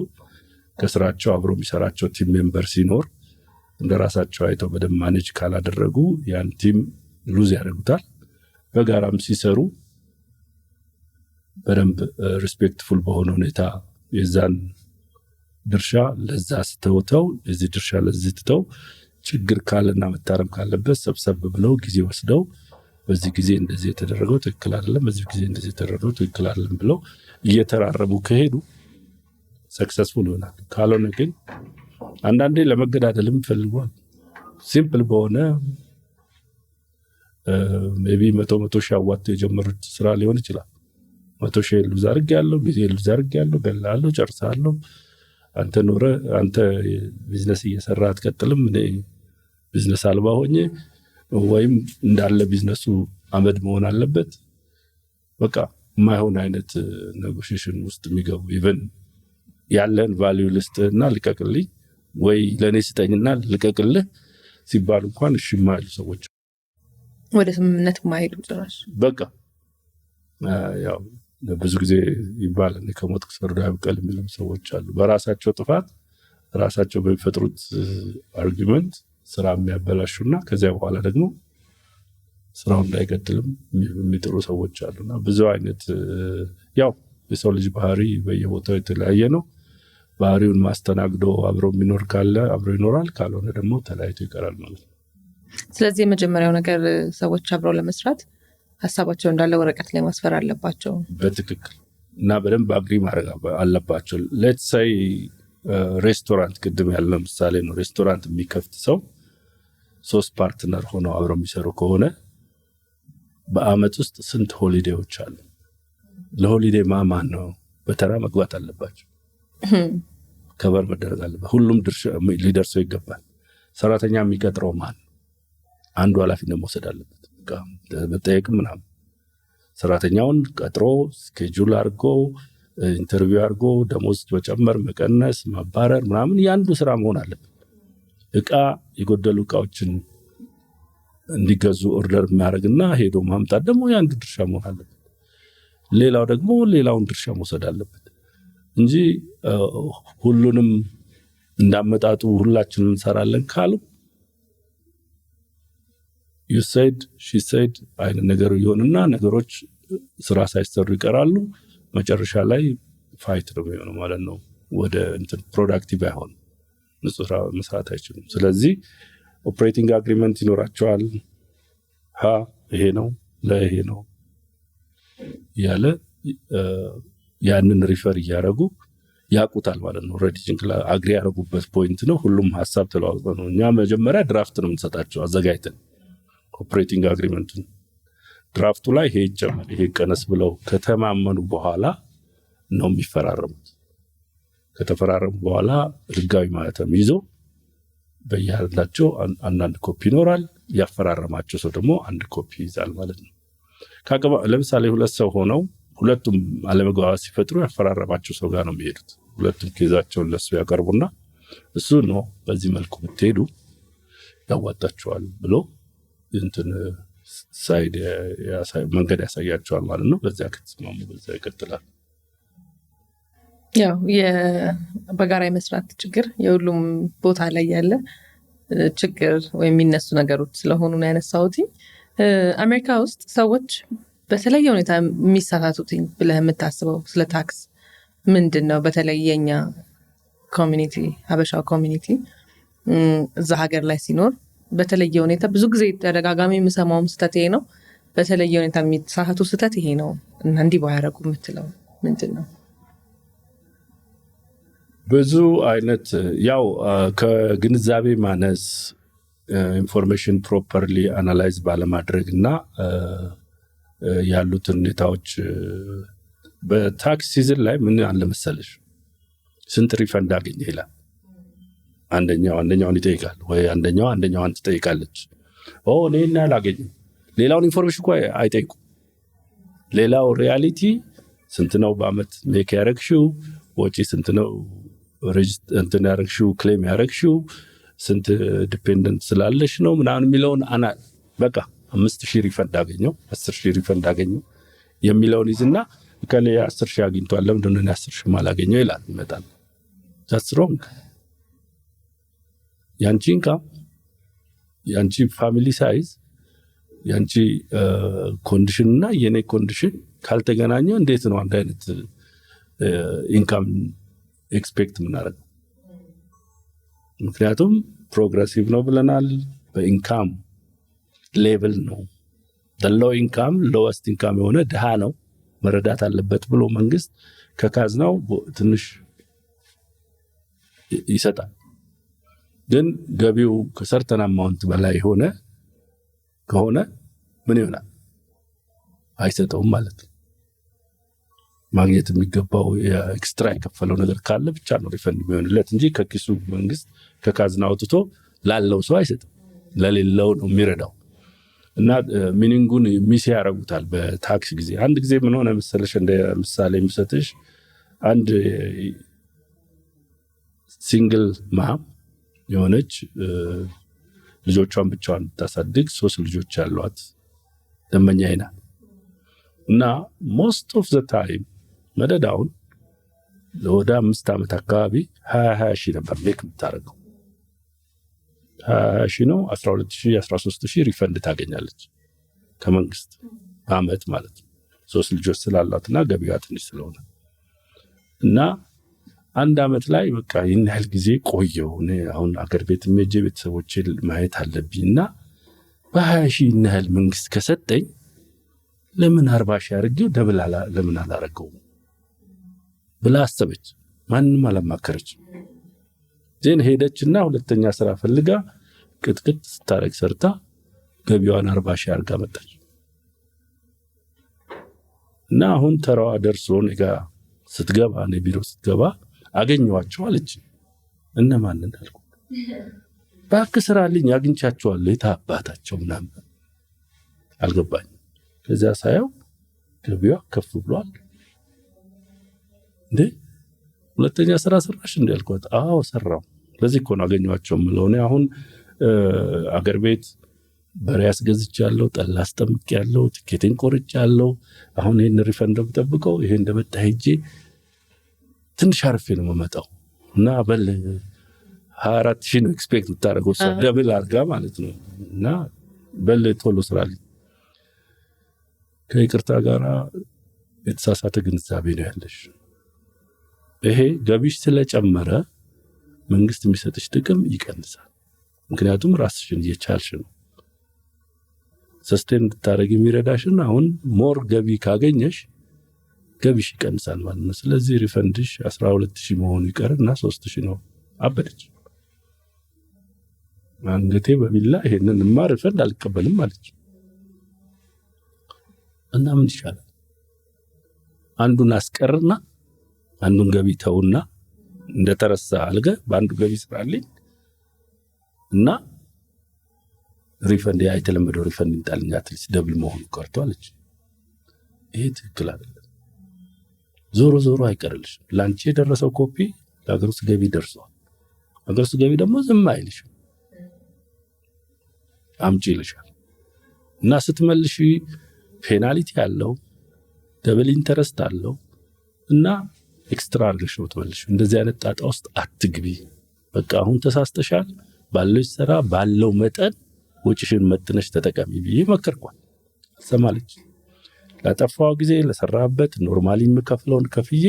ከስራቸው አብሮ የሚሰራቸው ቲም ሜምበር ሲኖር እንደራሳቸው አይተው በደንብ ማኔጅ ካላደረጉ ያን ቲም ሉዝ ያደርጉታል። በጋራም ሲሰሩ በደንብ ሪስፔክትፉል በሆነ ሁኔታ የዛን ድርሻ ለዛ ስተውተው የዚህ ድርሻ ለዚህ ትተው ችግር ካለና መታረም ካለበት ሰብሰብ ብለው ጊዜ ወስደው በዚህ ጊዜ እንደዚህ የተደረገው ትክክል አይደለም፣ በዚህ ጊዜ እንደዚህ የተደረገው ትክክል አይደለም ብለው እየተራረሙ ከሄዱ ሰክሰስፉል ይሆናል። ካልሆነ ግን አንዳንዴ ለመገዳደልም ፈልጓል። ሲምፕል በሆነ ሜቢ 100 ሺህ አዋጥተው የጀመሩት ስራ ሊሆን ይችላል። 100,000 ሉዝ አድርጌያለሁ፣ ጊዜ ሉዝ አድርጌያለሁ፣ ገላለሁ፣ ጨርሳለሁ። አንተ ቢዝነስ እየሰራ አትቀጥልም፣ እኔ ቢዝነስ አልባ ሆኜ ወይም እንዳለ ቢዝነሱ አመድ መሆን አለበት። በቃ የማይሆን አይነት ኔጎሽዬሽን ውስጥ የሚገቡ ኢቨን ያለን ቫልዩ ልስጥና ልቀቅልኝ ወይ ለኔ ስጠኝና ልቀቅልህ ሲባል እንኳን እሺ የማይሉ ሰዎች ወደ ስምምነት የማይሄዱ ጭራሽ በቃ ያው ብዙ ጊዜ ይባላል ከሞትክ ሰርዶ ያብቀል የሚሉ ሰዎች አሉ። በራሳቸው ጥፋት ራሳቸው በሚፈጥሩት አርጊመንት ስራ የሚያበላሹና ከዚያ በኋላ ደግሞ ስራው እንዳይቀጥልም የሚጥሩ ሰዎች አሉና ብዙ አይነት ያው የሰው ልጅ ባህሪ በየቦታው የተለያየ ነው። ባህሪውን ማስተናግዶ አብሮ የሚኖር ካለ አብሮ ይኖራል፣ ካልሆነ ደግሞ ተለያይቶ ይቀራል ማለት ነው። ስለዚህ የመጀመሪያው ነገር ሰዎች አብረው ለመስራት ሀሳባቸው እንዳለ ወረቀት ላይ ማስፈር አለባቸው። በትክክል እና በደንብ አግሪ ማድረግ አለባቸው። ሌትስ ሴይ ሬስቶራንት ቅድም ያለው ምሳሌ ነው። ሬስቶራንት የሚከፍት ሰው 3 ፓርትነር ሆነው አብረው የሚሰሩ ከሆነ በአመት ውስጥ ስንት ሆሊዴዎች አሉ? ለሆሊዴ ማን ነው በተራ መግባት አለባቸው። ከበር መደረግ አለበት። ሁሉም ድርሻ ሊደርሰው ይገባል። ሰራተኛ የሚቀጥረው ማን? አንዱ ኃላፊነት መውሰድ አለበት። መጠየቅም ምናምን ሰራተኛውን ቀጥሮ ስኬጁል አድርጎ ኢንተርቪው አድርጎ ደሞዝ መጨመር፣ መቀነስ፣ ማባረር ምናምን ያንዱ ስራ መሆን አለበት። እቃ የጎደሉ እቃዎችን እንዲገዙ ኦርደር የሚያደርግና ሄዶ ማምጣት ደግሞ ያንዱ ድርሻ መሆን አለበት። ሌላው ደግሞ ሌላውን ድርሻ መውሰድ አለበት እንጂ ሁሉንም እንዳመጣጡ ሁላችንም እንሰራለን ካሉ you said she said አይነት ነገር ይሆንና ነገሮች ስራ ሳይሰሩ ይቀራሉ። መጨረሻ ላይ ፋይት ነው የሚሆነው ማለት ነው። ወደ እንትን ፕሮዳክቲቭ አይሆንም፣ ንጹህ ስራ መስራት አይችሉም። ስለዚህ ኦፕሬቲንግ አግሪመንት ይኖራቸዋል። ይሄ ነው ለይሄ ነው ያለ ያንን ሪፈር እያደረጉ ያቁታል ማለት ነው። ኦልሬዲ ጅንክላ አግሪ ያደረጉበት ፖይንት ነው። ሁሉም ሐሳብ ተለዋውጠው ነው። እኛ መጀመሪያ ድራፍት ነው የምንሰጣቸው አዘጋጅተን ኦፕሬቲንግ አግሪመንቱን ድራፍቱ ላይ ይሄ ይጨመር ይሄ ቀነስ ብለው ከተማመኑ በኋላ ነው የሚፈራረሙት። ከተፈራረሙ በኋላ ህጋዊ ማህተም ይዞ በየአንዳቸው አንዳንድ ኮፒ ይኖራል። ያፈራረማቸው ሰው ደግሞ አንድ ኮፒ ይዛል ማለት ነው። ለምሳሌ 2 ሰው ሆነው ሁለቱም አለመግባባት ሲፈጥሩ ያፈራረማቸው ሰው ጋር ነው የሚሄዱት። ሁለቱም ኬዛቸውን ለሱ ያቀርቡና እሱ ነው በዚህ መልኩ ብትሄዱ ያዋጣቸዋል ብሎ እንትን ሳይድ መንገድ ያሳያቸዋል ማለት ነው። በዚያ ከተስማሙ በዚያ ይቀጥላል። ያው በጋራ የመስራት ችግር የሁሉም ቦታ ላይ ያለ ችግር ወይም የሚነሱ ነገሮች ስለሆኑ ነው ያነሳሁት። አሜሪካ ውስጥ ሰዎች በተለየ ሁኔታ የሚሳሳቱት ብለህ የምታስበው ስለ ታክስ ምንድን ነው? በተለይ የኛ ኮሚኒቲ ሀበሻው ኮሚኒቲ እዛ ሀገር ላይ ሲኖር በተለየ ሁኔታ ብዙ ጊዜ ተደጋጋሚ የምሰማውም ስህተት ይሄ ነው። በተለየ ሁኔታ የሚሳሳቱ ስህተት ይሄ ነው እና እንዲህ ባያረጉ የምትለው ምንድን ነው? ብዙ አይነት ያው ከግንዛቤ ማነስ ኢንፎርሜሽን ፕሮፐርሊ አናላይዝ ባለማድረግ እና ያሉትን ሁኔታዎች በታክስ ሲዝን ላይ ምን አለ መሰለሽ ስንት ሪፈንድ አገኘ ይላል። አንደኛውን ይጠይቃል ወይ አንደኛዋን ትጠይቃለች። እኔና አላገኘም። ሌላውን ኢንፎርሜሽን እኮ አይጠይቁ። ሌላው ሪያሊቲ ስንት ነው በአመት ሜክ ያረግሽው፣ ወጪ ስንት ነው እንትን ያረግሽው፣ ክሌም ያረግሽው፣ ስንት ዲፔንደንት ስላለሽ ነው ምናምን የሚለውን በቃ 5,000 ሪፈንድ አገኘው 10,000 ሪፈንድ አገኘው የሚለውን ይዝና ከለ 10,000 አግኝቷል ለምንድን ነው 10,000 ማላገኘው ይላል። ይመጣል። that's wrong። ያንቺ ኢንካም፣ ያንቺ ፋሚሊ ሳይዝ፣ ያንቺ ኮንዲሽን እና የኔ ኮንዲሽን ካልተገናኘ እንዴት ነው አንድ አይነት ኢንካም ኤክስፔክት ምናደርገው? ምክንያቱም ፕሮግሬሲቭ ነው ብለናል። በኢንካም ሌቭል ነው ሎው ኢንካም ሎወስት ኢንካም የሆነ ድሃ ነው መረዳት አለበት ብሎ መንግስት ከካዝናው ትንሽ ይሰጣል። ግን ገቢው ከሰርተን አማውንት በላይ ከሆነ ምን ይሆናል? አይሰጠውም ማለት ነው። ማግኘት የሚገባው ኤክስትራ የከፈለው ነገር ካለ ብቻ ነው ሪፈንድ የሚሆንለት እንጂ ከኪሱ መንግስት ከካዝና አውጥቶ ላለው ሰው አይሰጥም። ለሌለው ነው የሚረዳው። እና ሚኒንጉን ሚስ ያደርጉታል በታክስ ጊዜ። አንድ ጊዜ ምን ሆነ መሰለሽ፣ እንደ ምሳሌ የምሰጥሽ አንድ ሲንግል ማም የሆነች ልጆቿን ብቻዋን ታሳድግ 3 ልጆች ያሏት ደንበኛ ናት። እና ሞስት ኦፍ ዘ ታይም መደዳውን ለወደ 5 ዓመት አካባቢ 20 ሺህ ነበር ሜክ የምታደርገው። 20 ሺህ ነው 12 ሺህ 13 ሺህ ሪፈንድ ታገኛለች ከመንግስት በአመት ማለት ነው። 3 ልጆች ስላሏትና ገቢዋ ትንሽ ስለሆነ እና አንድ አመት ላይ በቃ ይህን ያህል ጊዜ ቆየው እኔ አሁን አገር ቤት ሜጄ ቤተሰቦቼን ማየት አለብኝና በ20 ሺህ ይህን ያህል መንግስት ከሰጠኝ ለምን 40 ሺህ አድርጌው ደብል ለምን አላረገውም ብላ አሰበች። ማንንም አላማከረች። ዜን ሄደችና ሁለተኛ ስራ ፈልጋ ቅጥቅጥ ስታረግ ሰርታ ገቢዋን 40 ሺህ አድርጋ መጣች። እና አሁን ተራዋ ደርሶ እኔ ጋ ስትገባ እኔ ቢሮ ስትገባ አገኘዋቸው አለች። እነማንን አልኩ። እባክህ ስራልኝ አግኝቻቸዋለሁ። የታባታቸው ምናምን አልገባኝም። ከዚያ ሳየው ገቢዋ ከፍ ብሏል። እንዴ ሁለተኛ ስራ ሰራሽ እንዴ አልኳት። አዎ ሰራው። ለዚህ እኮ ነው አገኘዋቸው የምለው። እኔ አሁን አገር ቤት በሬ አስገዝቻለሁ፣ ጠላ አስጠምቄያለሁ፣ ቲኬቴን ቆርጫለሁ። አሁን ይሄን ሪፈንድ ብጠብቀው ይሄ እንደመጣ ሄጄ ትንሽ አርፌ ነው የምመጣው እና በል 24 ሺህ ነው ኤክስፔክት የምታደርገው ሰው ደብል አድርጋ ማለት ነው። እና በል ቶሎ ስራልኝ። ከይቅርታ ጋር የተሳሳተ ግንዛቤ ነው ያለሽ። ይሄ ገቢሽ ስለጨመረ መንግስት የሚሰጥሽ ጥቅም ይቀንሳል። ምክንያቱም ራስሽን እየቻልሽ ነው ሰስቴን እንድታረጊ የሚረዳሽን። አሁን ሞር ገቢ ካገኘሽ ገቢሽ ይቀንሳል ማለት ነው። ስለዚህ ሪፈንድሽ 12000 መሆኑ ይቀርና 3000 ነው። አበደች። አንገቴ በሚላ ይሄንንማ ሪፈንድ አልቀበልም አለች። እና ምን ይሻላል? አንዱን አስቀርና አንዱን ገቢ ተውና እንደተረሳ አልገ በአንዱ ገቢ ስራልኝ እና ሪፈንድ የተለመደው ሪፈንድ እንጣልኛ አትሊስት ደብል መሆኑ ቀርቶ አለች። ይሄ ትክክል አይደለም። ዞሮ ዞሮ አይቀርልሽ። ላንቺ የደረሰው ኮፒ ለሀገር ውስጥ ገቢ ደርሷል። ሀገር ውስጥ ገቢ ደግሞ ዝም አይልሽም፣ አምጪ ይልሻል። እና ስትመልሺ ፔናልቲ አለው፣ ደብል ኢንተረስት አለው እና ኤክስትራ አድርገሽ ነው ትመልሺ። እንደዚህ አይነት ጣጣ ውስጥ አትግቢ። በቃ አሁን ተሳስተሻል፣ ባለው ሰራ ባለው መጠን ወጪሽን መጥነሽ ተጠቀሚ ብዬ መከርኳት። አልሰማለች። ላጠፋው ጊዜ ለሰራበት ኖርማሊ የምከፍለውን ከፍዬ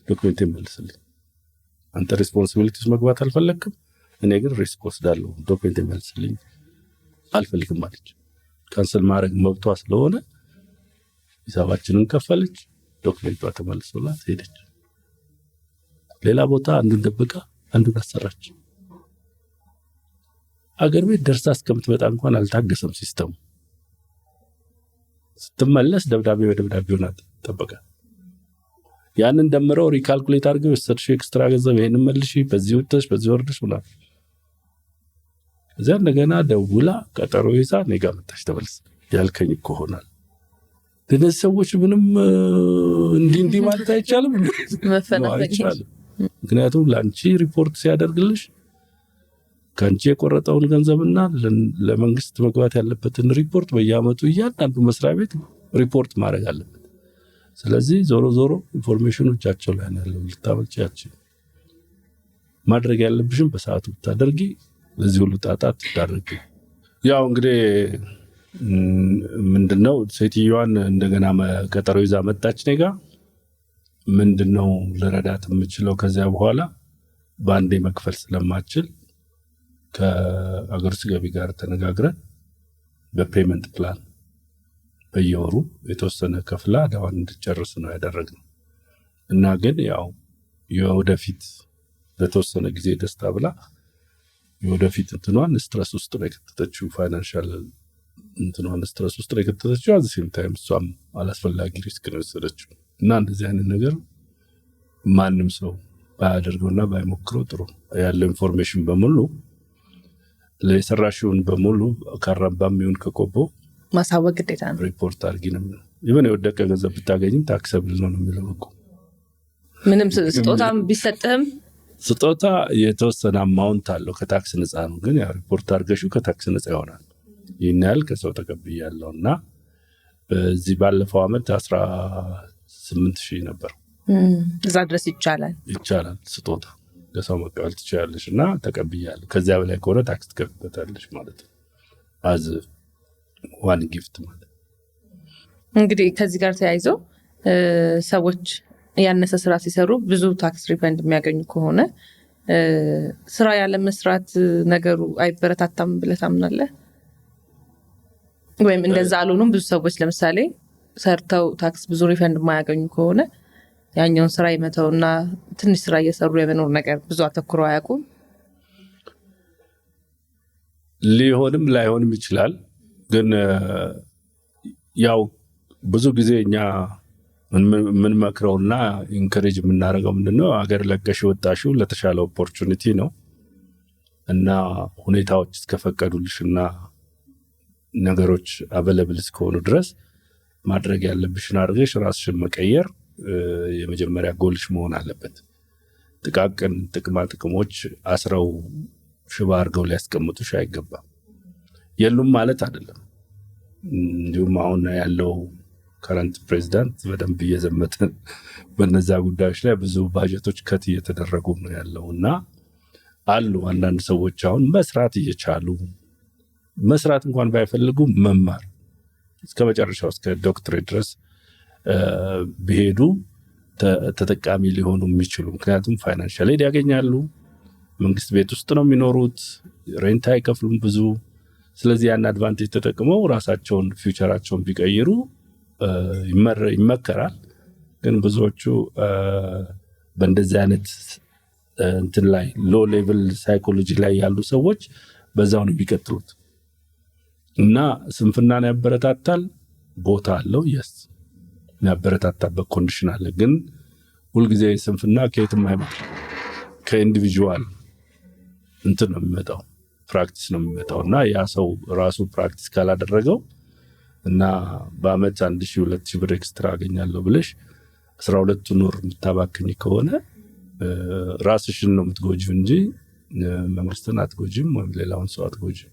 ዶክመንት መልስልኝ። አንተ ሪስፖንሲቢሊቲስ መግባት አልፈለክም፣ እኔ ግን ሪስክ ወስዳለሁ፣ ዶክመንት መልስልኝ አልፈልግም አለች። ካንሰል ማድረግ መብቷ ስለሆነ ሂሳባችንን ከፈለች፣ ዶክመንቷ ተመልሶላት ሄደች። ሌላ ቦታ አንዱን ደብቃ አንዱን አሰራች። አገር ቤት ደርሳ እስከምትመጣ እንኳን አልታገሰም ሲስተሙ። ስትመለስ ደብዳቤ በደብዳቤ ሆና ተጠበቀ። ያንን ደምረው ሪካልኩሌት አድርገው የሰጥሽ ኤክስትራ ገንዘብ ይሄንን መልሺ፣ በዚህ ወጥተሽ በዚህ ወርደሽ ሆና እዚያ እንደገና ደውላ ቀጠሮ ይዛ እኔ ጋር መጣች። ተመልስ ያልከኝ እኮ ሆናል። እነዚህ ሰዎች ምንም እንዲህ ማለት አይቻልም፣ አይቻልም። ምክንያቱም ለአንቺ ሪፖርት ሲያደርግልሽ ከአንቺ የቆረጠውን ገንዘብና ለመንግስት መግባት ያለበትን ሪፖርት በየአመቱ እያንዳንዱ መስሪያ ቤት ሪፖርት ማድረግ አለበት። ስለዚህ ዞሮ ዞሮ ኢንፎርሜሽኑ እጃቸው ላይ ያለው ልታመልጪያችሁ ማድረግ ያለብሽም በሰዓቱ ብታደርጊ ለዚህ ሁሉ ጣጣት ትዳረጊ። ያው እንግዲህ ምንድነው ሴትዮዋን እንደገና ቀጠሮ ይዛ መጣች እኔ ጋር። ምንድነው ልረዳት የምችለው ከዚያ በኋላ ባንዴ መክፈል ስለማችል ከአገር ውስጥ ገቢ ጋር ተነጋግረን በፔመንት ፕላን በየወሩ የተወሰነ ከፍላ ዳዋን እንድትጨርስ ነው ያደረግነው። እና ግን ያው የወደፊት በተወሰነ ጊዜ ደስታ ብላ የወደፊት እንትኗን ስትረስ ውስጥ ነው የከተተችው። ፋይናንሻል እንትኗን ስትረስ ውስጥ ነው የከተተችው። አዚ ሴም ታይም እሷም አላስፈላጊ ሪስክ ነው የወሰደችው። እና እንደዚህ አይነት ነገር ማንም ሰው ባያደርገውና ባይሞክረው ጥሩ። ያለው ኢንፎርሜሽን በሙሉ ለሰራሽውን በሙሉ ካራባም ይሁን ከቆቦ ማሳወቅ ግዴታ ነው። ሪፖርት አድርጊ ነው የሚለው። ይሁን የወደቀ ገንዘብ ብታገኝም ታክሰብል ነው የሚለው እኮ። ምንም ስጦታም ቢሰጥህም ስጦታ የተወሰነ አማውንት አለው ከታክስ ነፃ ነው። ግን ያ ሪፖርት አድርገሽው ከታክስ ነፃ ይሆናል። ይህን ያህል ከሰው ተቀብያለሁ እና በዚህ ባለፈው ዓመት 18,000 ነበር። እዛ ድረስ ይቻላል ስጦታ ለሰው መቀበል ትችላለሽ እና ተቀብያለሁ። ከዚያ በላይ ከሆነ ታክስ ትከፍበታለሽ ማለት ነው። አዝ ዋን ጊፍት ማለት እንግዲህ ከዚህ ጋር ተያይዞ ሰዎች ያነሰ ስራ ሲሰሩ ብዙ ታክስ ሪፈንድ የሚያገኙ ከሆነ ስራ ያለ መስራት ነገሩ አይበረታታም ብለህ ታምናለህ? ወይም እንደዛ አልሆኑም? ብዙ ሰዎች ለምሳሌ ሰርተው ታክስ ብዙ ሪፈንድ የማያገኙ ከሆነ ያኛውን ስራ ይመተውና ትንሽ ስራ እየሰሩ የመኖር ነገር ብዙ አተኩረው አያውቁም? ሊሆንም ላይሆንም ይችላል። ግን ያው ብዙ ጊዜ እኛ የምንመክረውና ኢንከሬጅ የምናደርገው ምንድነው ሀገር ለቀሽ ወጣሽው ለተሻለ ኦፖርቹኒቲ ነው እና ሁኔታዎች እስከፈቀዱልሽና ነገሮች አቬለብል እስከሆኑ ድረስ ማድረግ ያለብሽን አድርገሽ ራስሽን መቀየር የመጀመሪያ ጎልሽ መሆን አለበት። ጥቃቅን ጥቅማ ጥቅሞች አስረው ሽባ አድርገው ሊያስቀምጡሽ አይገባም። የሉም ማለት አይደለም። እንዲሁም አሁን ያለው ከረንት ፕሬዚዳንት በደንብ እየዘመተ በነዛ ጉዳዮች ላይ ብዙ ባጀቶች ከት እየተደረጉ ነው ያለው እና አሉ አንዳንድ ሰዎች አሁን መስራት እየቻሉ መስራት እንኳን ባይፈልጉ መማር እስከ መጨረሻው እስከ ዶክትሬት ድረስ ቢሄዱ ተጠቃሚ ሊሆኑ የሚችሉ። ምክንያቱም ፋይናንሻል ኤድ ያገኛሉ። መንግስት ቤት ውስጥ ነው የሚኖሩት። ሬንት አይከፍሉም ብዙ። ስለዚህ ያን አድቫንቴጅ ተጠቅመው ራሳቸውን ፊውቸራቸውን ቢቀይሩ ይመከራል። ግን ብዙዎቹ በእንደዚህ አይነት እንትን ላይ ሎ ሌቭል ሳይኮሎጂ ላይ ያሉ ሰዎች በዛው ነው የሚቀጥሉት እና ስንፍናን ያበረታታል። ቦታ አለው የስ ያበረታታበት ኮንዲሽን አለ። ግን ሁልጊዜ ስንፍና ከየትም አይመጣም። ከኢንዲቪጁዋል እንትን ነው የሚመጣው፣ ፕራክቲስ ነው የሚመጣው እና ያ ሰው ራሱ ፕራክቲስ ካላደረገው እና በአመት 1,000-2,000 ብር ኤክስትራ አገኛለሁ ብለሽ 12 ወር የምታባክኝ ከሆነ ራስሽን ነው የምትጎጂው እንጂ መንግስትን አትጎጂም ወይም ሌላውን ሰው አትጎጂም።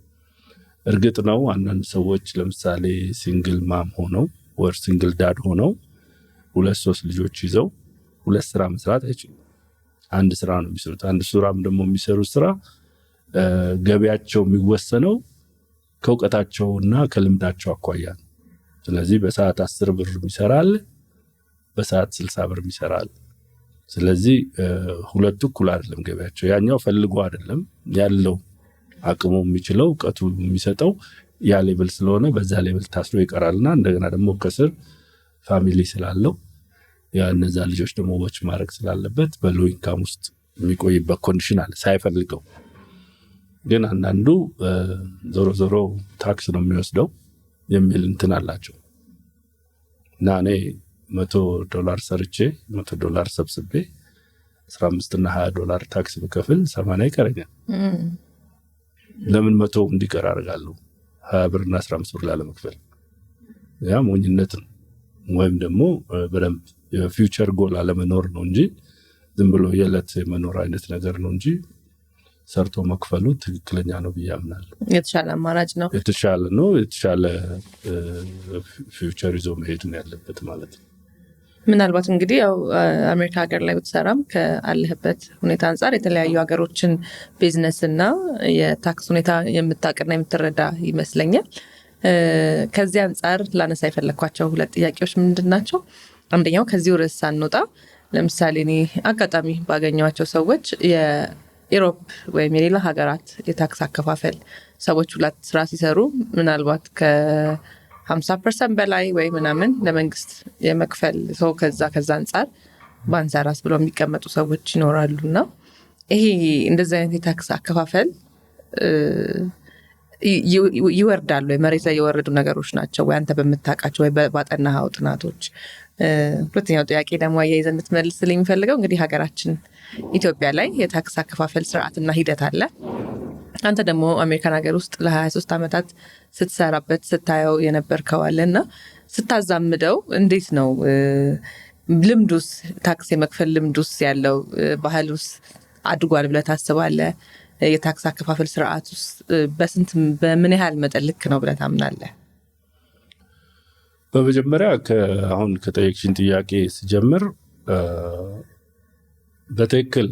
እርግጥ ነው አንዳንድ ሰዎች ለምሳሌ ሲንግል ማም ሆነው ወይ ሲንግል ዳድ ሆነው 2-3 ልጆች ይዘው 2 ስራ መስራት አይችሉም። አንድ ስራ ነው የሚሰሩት። አንድ ስራም ደግሞ የሚሰሩት ስራ ገቢያቸው የሚወሰነው ከእውቀታቸውና ከልምዳቸው አኳያ ነው። ስለዚህ በሰዓት 10 ብር ይሰራል፣ በሰዓት 60 ብር ይሰራል። ስለዚህ ሁለቱ እኩል አይደለም ገቢያቸው። ያኛው ፈልጎ አይደለም ያለው አቅሙ የሚችለው እውቀቱ የሚሰጠው ያ ሌቭል ስለሆነ በዛ ሌቭል ታስሮ ይቀራልና እንደገና ደግሞ ከስር ፋሚሊ ስላለው ያ እነዛ ልጆች ደግሞ ወጭ ማድረግ ስላለበት በሎ ኢንካም ውስጥ የሚቆይበት ኮንዲሽን አለ ሳይፈልገው። ግን አንዳንዱ ዞሮ ዞሮ ታክስ ነው የሚወስደው የሚል እንትን አላቸው እና እኔ $100 ሰርቼ $100 ሰብስቤ $15 እና $20 ታክስ በከፍል 80 ይቀረኛል። ለምን 100 እንዲቀር አደርጋለሁ? 20 ብር እና 15 ብር ላለመክፈል። ያ ሞኝነት ነው። ወይም ደግሞ በደንብ የፊውቸር ጎል አለመኖር ነው እንጂ ዝም ብሎ የዕለት የመኖር አይነት ነገር ነው እንጂ ሰርቶ መክፈሉ ትክክለኛ ነው ብዬ አምናለሁ። የተሻለ አማራጭ ነው። የተሻለ ነው። የተሻለ ፊውቸር ይዞ መሄድ ነው ያለበት ማለት ነው። ምናልባት እንግዲህ ያው አሜሪካ ሀገር ላይ ብትሰራም ከአለህበት ሁኔታ አንጻር የተለያዩ ሀገሮችን ቢዝነስ እና የታክስ ሁኔታ የምታውቅና የምትረዳ ይመስለኛል። ከዚህ አንጻር ላነሳ የፈለኳቸው 2 ጥያቄዎች ምንድን ናቸው? አንደኛው ከዚህ ርዕስ ሳንወጣ ለምሳሌ እኔ አጋጣሚ ባገኘኋቸው ሰዎች የኢሮፕ ወይም የሌላ ሀገራት የታክስ አከፋፈል ሰዎች 2 ስራ ሲሰሩ ምናልባት ከ50% በላይ ወይ ምናምን ለመንግስት የመክፈል ሰው ከዛ አንጻር ባንሰራስ ብለው የሚቀመጡ ሰዎች ይኖራሉና ይሄ እንደዚህ አይነት የታክስ አከፋፈል ይወርዳሉ ወይ መሬት ላይ የወረዱ ነገሮች ናቸው ወይ አንተ በምታውቃቸው ወይ ባጠናኸው ጥናቶች ሁለተኛው ጥያቄ ደግሞ አያይዘን እንድትመልስልኝ የሚፈልገው እንግዲህ ሀገራችን ኢትዮጵያ ላይ የታክስ አከፋፈል ስርዓትና ሂደት አለ። አንተ ደግሞ አሜሪካን ሀገር ውስጥ ለ23 ዓመታት ስትሰራበት ስታየው የነበርከው አለ እና ስታዛምደው እንዴት ነው ልምዱስ? ታክስ የመክፈል ልምዱስ ያለው ባህሉስ አድጓል ብለህ ታስባለህ? የታክስ አከፋፈል ስርዓት ውስጥ በምን ያህል መጠን ልክ ነው ብለህ ታምናለህ? በመጀመሪያ አሁን ከጠየቅሽን ጥያቄ ስጀምር በትክክል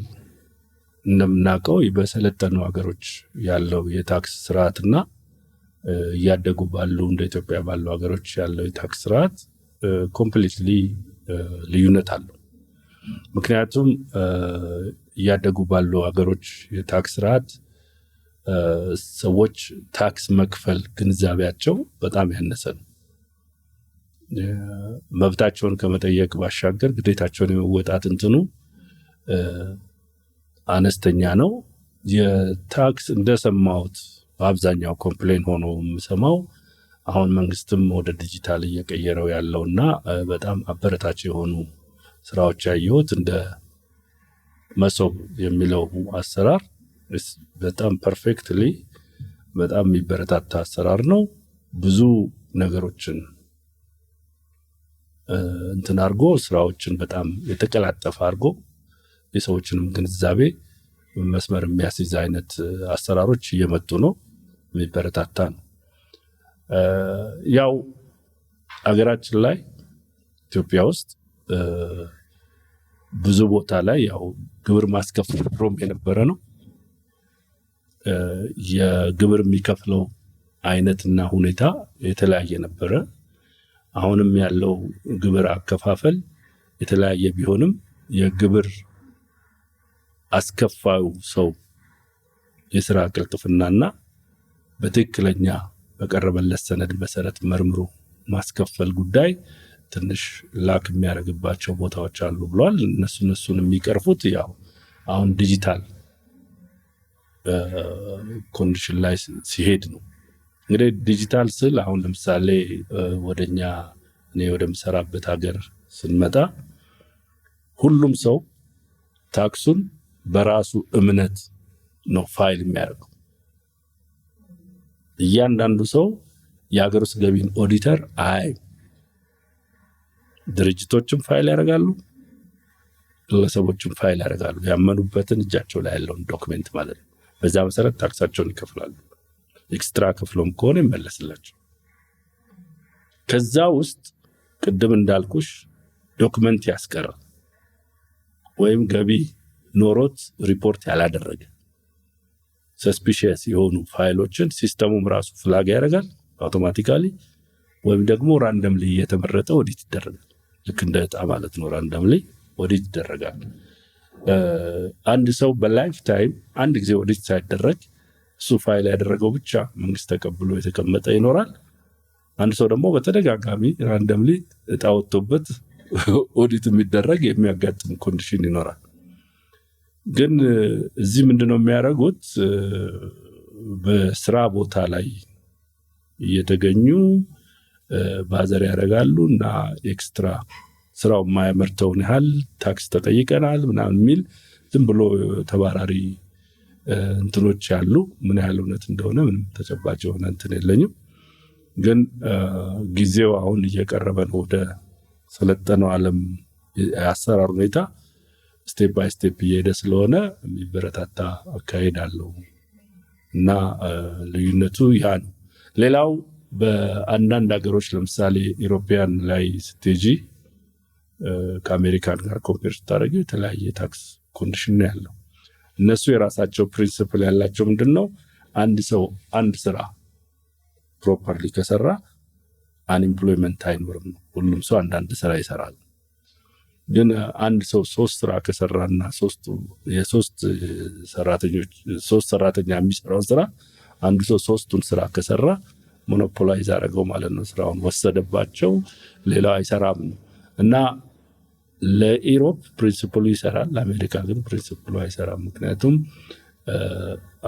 እንደምናውቀው በሰለጠኑ ሀገሮች ያለው የታክስ ስርዓትና እያደጉ ባሉ እንደ ኢትዮጵያ ባሉ ሀገሮች ያለው የታክስ ስርዓት ኮምፕሊትሊ ልዩነት አለው። ምክንያቱም እያደጉ ባሉ ሀገሮች የታክስ ስርዓት ሰዎች ታክስ መክፈል ግንዛቤያቸው በጣም ያነሰ ነው። መብታቸውን ከመጠየቅ ባሻገር ግዴታቸውን የመወጣት እንትኑ አነስተኛ ነው። የታክስ እንደሰማሁት በአብዛኛው ኮምፕሌን ሆኖ የምሰማው አሁን መንግስትም ወደ ዲጂታል እየቀየረው ያለውና በጣም አበረታች የሆኑ ስራዎች ያየሁት እንደ መሶብ የሚለው አሰራር በጣም ፐርፌክትሊ በጣም የሚበረታታ አሰራር ነው። ብዙ ነገሮችን እንትን አድርጎ ስራዎችን በጣም የተቀላጠፈ አድርጎ የሰዎችንም ግንዛቤ መስመር የሚያስይዝ አይነት አሰራሮች እየመጡ ነው። የሚበረታታ ነው። ያው አገራችን ላይ ኢትዮጵያ ውስጥ ብዙ ቦታ ላይ ያው ግብር ማስከፈል ፕሮም የነበረ ነው። የግብር የሚከፍለው አይነትና ሁኔታ የተለያየ ነበረ። አሁንም ያለው ግብር አከፋፈል የተለያየ ቢሆንም የግብር አስከፋዩ ሰው የስራ ቅልጥፍናና በትክክለኛ በቀረበለት ሰነድ መሰረት መርምሮ ማስከፈል ጉዳይ ትንሽ ላክ የሚያደርግባቸው ቦታዎች አሉ ብሏል። እነሱን የሚቀርፉት ያው አሁን ዲጂታል ኮንዲሽን ላይ ሲሄድ ነው። እንግዲህ ዲጂታል ስል አሁን ለምሳሌ ወደኛ እኔ ወደምሰራበት ሀገር ስንመጣ ሁሉም ሰው ታክሱን በራሱ እምነት ነው ፋይል የሚያደርገው። እያንዳንዱ ሰው የሀገር ውስጥ ገቢን ኦዲተር ድርጅቶችም ፋይል ያደርጋሉ፣ ግለሰቦችም ፋይል ያደርጋሉ። ያመኑበትን እጃቸው ላይ ያለውን ዶክመንት ማለት ነው። በዛ መሰረት ታክሳቸውን ይከፍላሉ። ኤክስትራ ከፍሎም ከሆነ ይመለስላቸው። ከዛ ውስጥ ቅድም እንዳልኩሽ ዶክመንት ያስቀራል ወይም ገቢ ኖሮት ሪፖርት ያላደረገ ሰስፒሺየስ የሆኑ ፋይሎችን ሲስተሙም ራሱ ፍላግ ያደርጋል አውቶማቲካሊ፣ ወይም ደግሞ ራንደምሊ እየተመረጠ ኦዲት ይደረጋል። ልክ እንደ ዕጣ ማለት ነው። ራንደምሊ ኦዲት ይደረጋል። አንድ ሰው በላይፍ ታይም አንድ ጊዜ ኦዲት ሳይደረግ እሱ ፋይል ያደረገው ብቻ መንግስት ተቀብሎ የተቀመጠ ይኖራል። አንድ ሰው ደግሞ በተደጋጋሚ ራንደምሊ ዕጣ ወጥቶበት ኦዲት የሚደረግ የሚያጋጥም ኮንዲሽን ይኖራል። ግን እዚህ ምንድነው የሚያደርጉት? በስራ ቦታ ላይ እየተገኙ ባዘር ያደርጋሉ እና ኤክስትራ ስራው የማያመርተውን ያህል ታክስ ተጠይቀናል ምናምን የሚል ዝም ብሎ ተባራሪ እንትኖች ያሉ። ምን ያህል እውነት እንደሆነ ምንም ተጨባጭ የሆነ እንትን የለኝም። ግን ጊዜው አሁን እየቀረበ ነው ወደ ሰለጠነው ዓለም የአሰራር ሁኔታ ስቴፕ ባይ ስቴፕ እየሄደ ስለሆነ የሚበረታታ አካሄድ አለው እና ልዩነቱ ያ ነው። ሌላው በአንዳንድ ሀገሮች ለምሳሌ ኢሮፒያን ላይ ስትሄጂ ከአሜሪካን ጋር ኮምፔር ስታደርጊው የተለያየ ታክስ ኮንዲሽን ነው ያለው። እነሱ የራሳቸው ፕሪንሲፕል ያላቸው ምንድነው? አንድ ሰው አንድ ስራ ፕሮፐርሊ ከሰራ አንኤምፕሎይመንት አይኖርም ነው። ሁሉም ሰው አንዳንድ ስራ ይሰራል። ግን አንድ ሰው 3 ስራ ከሰራና ሶስት ሰራተኛ የሚሰራውን ስራ አንዱ ሰው 3ቱን ስራ ከሰራ ሞኖፖላይዝ አደረገው ማለት ነው። ስራውን ወሰደባቸው፣ ሌላው አይሰራም ነው። እና ለኢሮፕ ፕሪንሲፕሉ ይሰራል፣ ለአሜሪካ ግን ፕሪንሲፕሉ አይሰራም። ምክንያቱም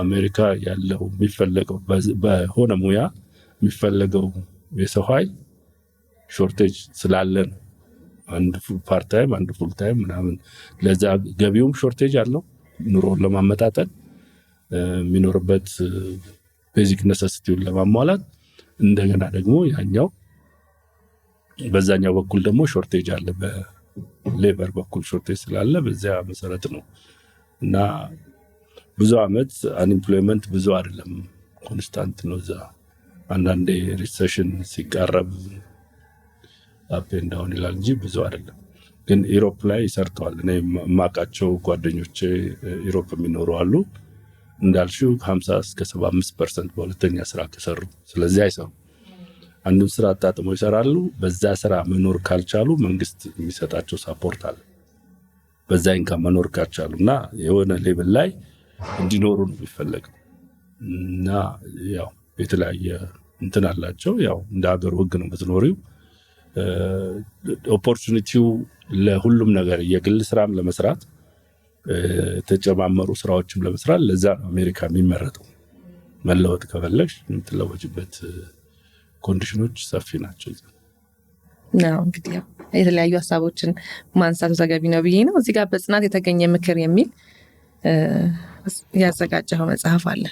አሜሪካ ያለው የሚፈለገው በሆነ ሙያ የሚፈለገው የሰው ኃይል ሾርቴጅ ስላለ ነው። አንድ ፓርት ታይም አንድ ፉል ታይም ምናምን። ለዛ ገቢውም ሾርቴጅ አለው ኑሮን ለማመጣጠን የሚኖርበት ቤዚክ ነሰሲቲውን ለማሟላት። እንደገና ደግሞ ያኛው በዛኛው በኩል ደግሞ ሾርቴጅ አለ፣ በሌበር በኩል ሾርቴጅ ስላለ በዚያ መሰረት ነው እና ብዙ አመት አንኢምፕሎይመንት ብዙ አይደለም፣ ኮንስታንት ነው። እዛ አንዳንዴ ሪሴሽን ሲቃረብ አፕ ኤንድ ዳውን ይላል እንጂ ብዙ አይደለም። ግን ኢሮፕ ላይ ሰርተዋል። እኔ የማውቃቸው ጓደኞቼ ኢሮፕ የሚኖሩ አሉ እንዳልሽው 50-75% በሁለተኛ ስራ ከሰሩ። ስለዚህ አይሰሩ አንድም ስራ አጣጥመው ይሰራሉ። በዛ ስራ መኖር ካልቻሉ መንግስት የሚሰጣቸው ሳፖርት አለ። በዛ ኢንካም መኖር ካልቻሉ እና የሆነ ሌቭል ላይ እንዲኖሩ ነው የሚፈለገው እና ያው የተለያየ እንትን አላቸው። ያው እንደ ሀገሩ ህግ ነው የምትኖሪው። ኦፖርቹኒቲው ለሁሉም ነገር የግል ስራም ለመስራት ተጨማመሩ ስራዎችም ለመስራት ለዛ ነው አሜሪካ የሚመረጠው። መለወጥ ከፈለግሽ የምትለወጭበት ኮንዲሽኖች ሰፊ ናቸው። ነው እንግዲህ የተለያዩ ሀሳቦችን ማንሳቱ ተገቢ ነው ብዬ ነው። እዚህ ጋር በጽናት የተገኘ ምክር የሚል ያዘጋጀው መጽሐፍ አለ።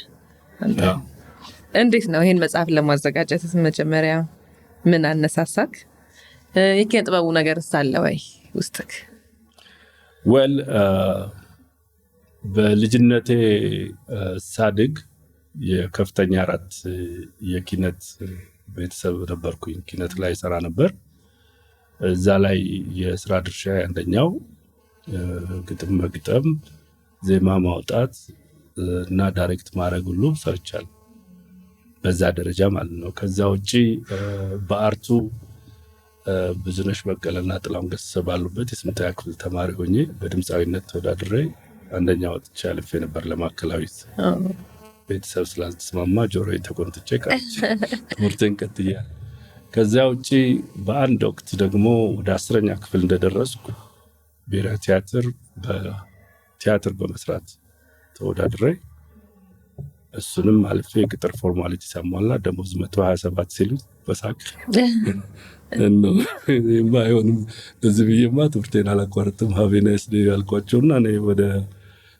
እንዴት ነው ይሄን መጽሐፍ ለማዘጋጀት መጀመሪያ ምን አነሳሳክ? የኪነ ጥበቡ ነገር ሳለ ወይ ውስጥክ? ወል በልጅነቴ ሳድግ የከፍተኛ 4 የኪነት ቤተሰብ ነበርኩኝ። ኪነት ላይ ሰራ ነበር። እዛ ላይ የስራ ድርሻ አንደኛው ግጥም መግጠም፣ ዜማ ማውጣት እና ዳይሬክት ማድረግ ሁሉ ሰርቻለሁ፣ በዛ ደረጃ ማለት ነው። ከዛ ውጪ በአርቱ ብዙነሽ በቀለና ጥላሁን ገሰሰ ባሉበት የ8ኛ ክፍል ተማሪ ሆኜ በድምፃዊነት ተወዳድሬ አንደኛ ወጥቼ አልፌ ነበር ለማዕከላዊት። ቤተሰብ ስላልተስማማ ጆሮዬ ተቆንጥጬ ቀርቼ ትምህርቴን ቀጥያለሁ። ከዛ ውጪ በአንድ ወቅት ደግሞ ወደ 10ኛ ክፍል እንደደረስኩ ብሔራዊ ቲያትር በመስራት ተወዳድሬ እሱንም አልፌ ቅጥር ፎርማሊቲ ሳሟላ ደሞዝ 127 ሲሉ በሳቅ ነው የማይሆንም ለዚህ ብዬማ ትምህርቴን አላቋርጥም ሀቤናስ ያልኳቸውና እኔ ወደ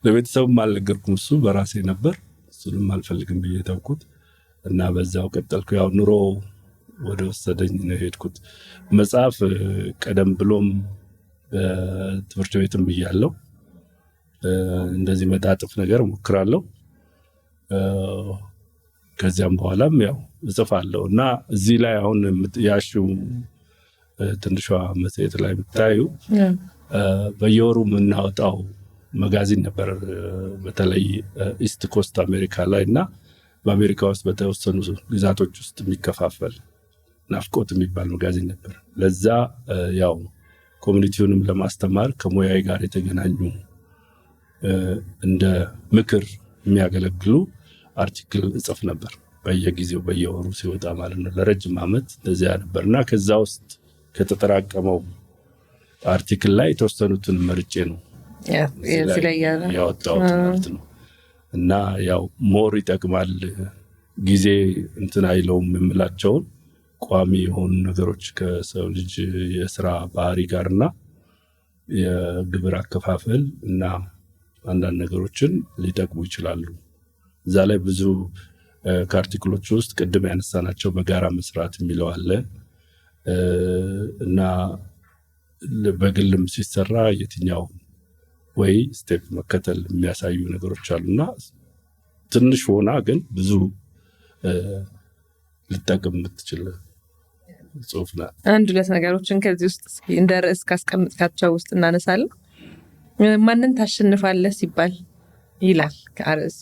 ለቤተሰብም አልነገርኩም። እሱ በራሴ ነበር። እሱንም አልፈልግም ብዬ ተውኩት እና በዛው ቀጠልኩ። ያው ኑሮ ወደ ወሰደኝ ነው ሄድኩት። መጽሐፍ ቀደም ብሎም በትምህርት ቤትም ብያለሁ እንደዚህ መጣጥፍ ነገር ሞክራለሁ። ከዚያም በኋላም ያው እጽፋለሁ እና እዚህ ላይ አሁን ያሽው ትንሿ መጽሔት ላይ ብታዩ በየወሩ የምናወጣው መጋዚን ነበር። በተለይ ኢስት ኮስት አሜሪካ ላይ እና በአሜሪካ ውስጥ በተወሰኑ ግዛቶች ውስጥ የሚከፋፈል ናፍቆት የሚባል መጋዚን ነበር። ለዛ ያው ኮሚኒቲውንም ለማስተማር ከሙያዬ ጋር የተገናኙ እንደ ምክር የሚያገለግሉ አርቲክል እጽፍ ነበር በየጊዜው በየወሩ ሲወጣ ማለት ነው። ለረጅም ዓመት እንደዚያ ነበርና ከዛ ውስጥ ከተጠራቀመው አርቲክል ላይ የተወሰኑትን መርጬ ነው ያወጣሁት ማለት ነው። እና ያው ሞር ይጠቅማል ጊዜ እንትን አይለውም የምላቸውን ቋሚ የሆኑ ነገሮች ከሰው ልጅ የስራ ባህሪ ጋርና የግብር አከፋፈል እና አንዳንድ ነገሮችን ሊጠቅሙ ይችላሉ። እዛ ላይ ብዙ ከአርቲክሎች ውስጥ ቅድም ያነሳናቸው በጋራ መስራት የሚለው አለ እና በግልም ሲሰራ የትኛው ወይ ስቴፕ መከተል የሚያሳዩ ነገሮች አሉና ትንሽ ሆና ግን ብዙ ልጠቅም የምትችል ጽሁፍ ናት። አንድ ሁለት ነገሮችን ከዚህ ውስጥ እንደ ርዕስ ካስቀምጥካቸው ውስጥ እናነሳለን። ማንን ታሸንፋለህ ሲባል ይላል ከአርዕሱ።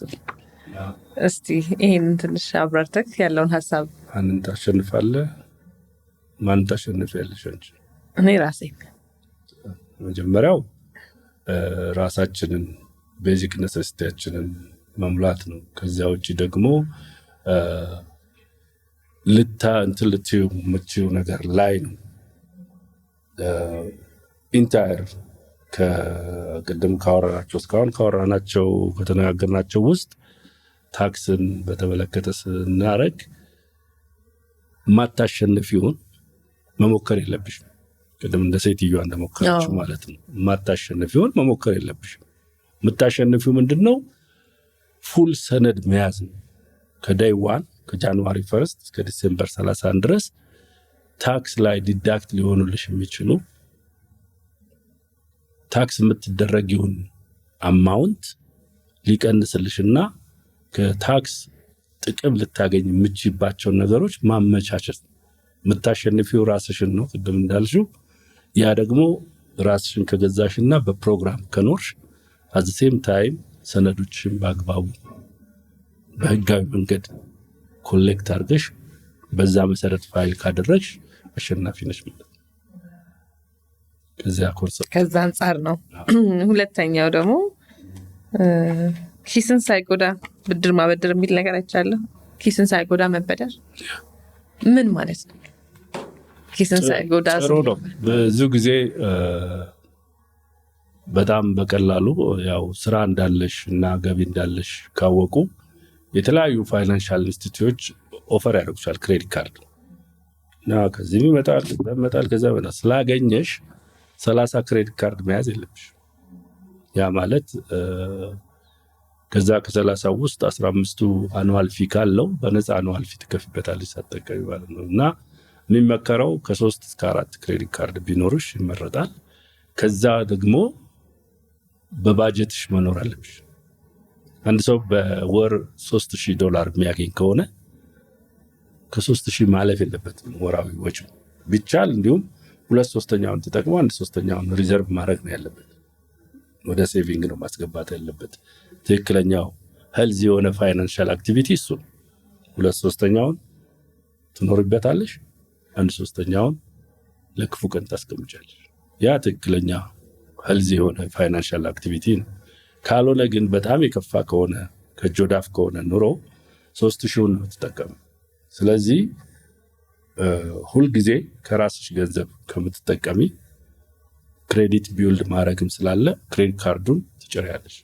እስቲ ይሄን ትንሽ አብራርተክ ያለውን ሀሳብ። ማንን ታሸንፋለህ? ማንን ታሸንፊያለሽ አንቺ? እኔ ራሴ። መጀመሪያው ራሳችንን ቤዚክ ነሰሲቲያችንን መሙላት ነው። ከዚያ ውጪ ደግሞ ልትዩ ነገር ላይ ነው ኢንታየር ከቅድም ካወራናቸው እስካሁን ካወራናቸው ከተነጋገርናቸው ውስጥ ታክስን በተመለከተ ስናረግ ማታሸንፊውን መሞከር የለብሽም። ቅድም እንደ ሴትዮዋ እንደሞከረችው ማለት ነው። የማታሸንፊውን መሞከር የለብሽም። የምታሸንፊው ምንድነው? ፉል ሰነድ መያዝ ነው። ከday 1 ከጃንዋሪ 1 እስከ ዲሴምበር 31 ድረስ ታክስ ላይ ዲዳክት ሊሆኑልሽ የሚችሉ ታክስ የምትደረጊውን አማውንት ሊቀንስልሽና ከታክስ ጥቅም ልታገኝ የምትችይባቸውን ነገሮች ማመቻቸት። የምታሸንፊው ራስሽን ነው ቅድም እንዳልሽው። ያ ደግሞ ራስሽን ከገዛሽና በፕሮግራም ከኖርሽ at the same time ሰነዶችን በአግባቡ በህጋዊ መንገድ ኮሌክት አድርገሽ በዛ መሰረት ፋይል ካደረግሽ አሸናፊ ነሽ ማለት ነው። ከዛ አንጻር ነው። ሁለተኛው ደግሞ ኪስን ሳይጎዳ ብድር ማበደር የሚል ነገር አይቻለሁ። ኪስን ሳይጎዳ መበደር ምን ማለት ነው? ኪስን ሳይጎዳ ብዙ ጊዜ በጣም በቀላሉ ያው ስራ እንዳለሽ እና ገቢ እንዳለሽ ካወቁ የተለያዩ ፋይናንሻል ኢንስቲትዩቶች ኦፈር ያደርጉሻል ክሬዲት ካርድ እና ከዚህ ይመጣል ከዛ በኋላ ስላገኘሽ 30 ክሬዲት ካርድ መያዝ የለብሽ። ያ ማለት ከዛ ከ30 ውስጥ 15ቱ አኑዋል ፊ ካለው በነፃ አኑዋል ፊ ትከፍይበታለሽ ሳትጠቀሚ ማለት ነው። እና የሚመከረው ከ3 እስከ 4 ክሬዲት ካርድ ቢኖርሽ ይመረጣል። ከዛ ደግሞ በባጀትሽ መኖር አለብሽ። አንድ ሰው በወር $3000 የሚያገኝ ከሆነ ከ3000 ማለፍ የለበትም ወራዊ ወጪ። ቢቻል እንዲሁም 2/3ኛውን ተጠቅሞ 1/3ኛውን ሪዘርቭ ማድረግ ነው ያለበት። ወደ ሴቪንግ ነው ማስገባት ያለበት። ትክክለኛው ሄልዚ የሆነ ፋይናንሻል አክቲቪቲ እሱ 2/3ኛውን ትኖርበታለሽ፣ 1/3ኛውን ለክፉ ቀን ታስቀምጫለሽ። ያ ትክክለኛ ሄልዚ የሆነ ፋይናንሻል አክቲቪቲ ነው። ካልሆነ ግን በጣም የከፋ ከሆነ ከጆዳፍ ከሆነ ኑሮ 3000ውን ነው ተጠቀሙ። ስለዚህ ሁልጊዜ ከራስሽ ገንዘብ ከምትጠቀሚ ክሬዲት ቢውልድ ማድረግም ስላለ ክሬዲት ካርዱን ትጭሪያለሽ።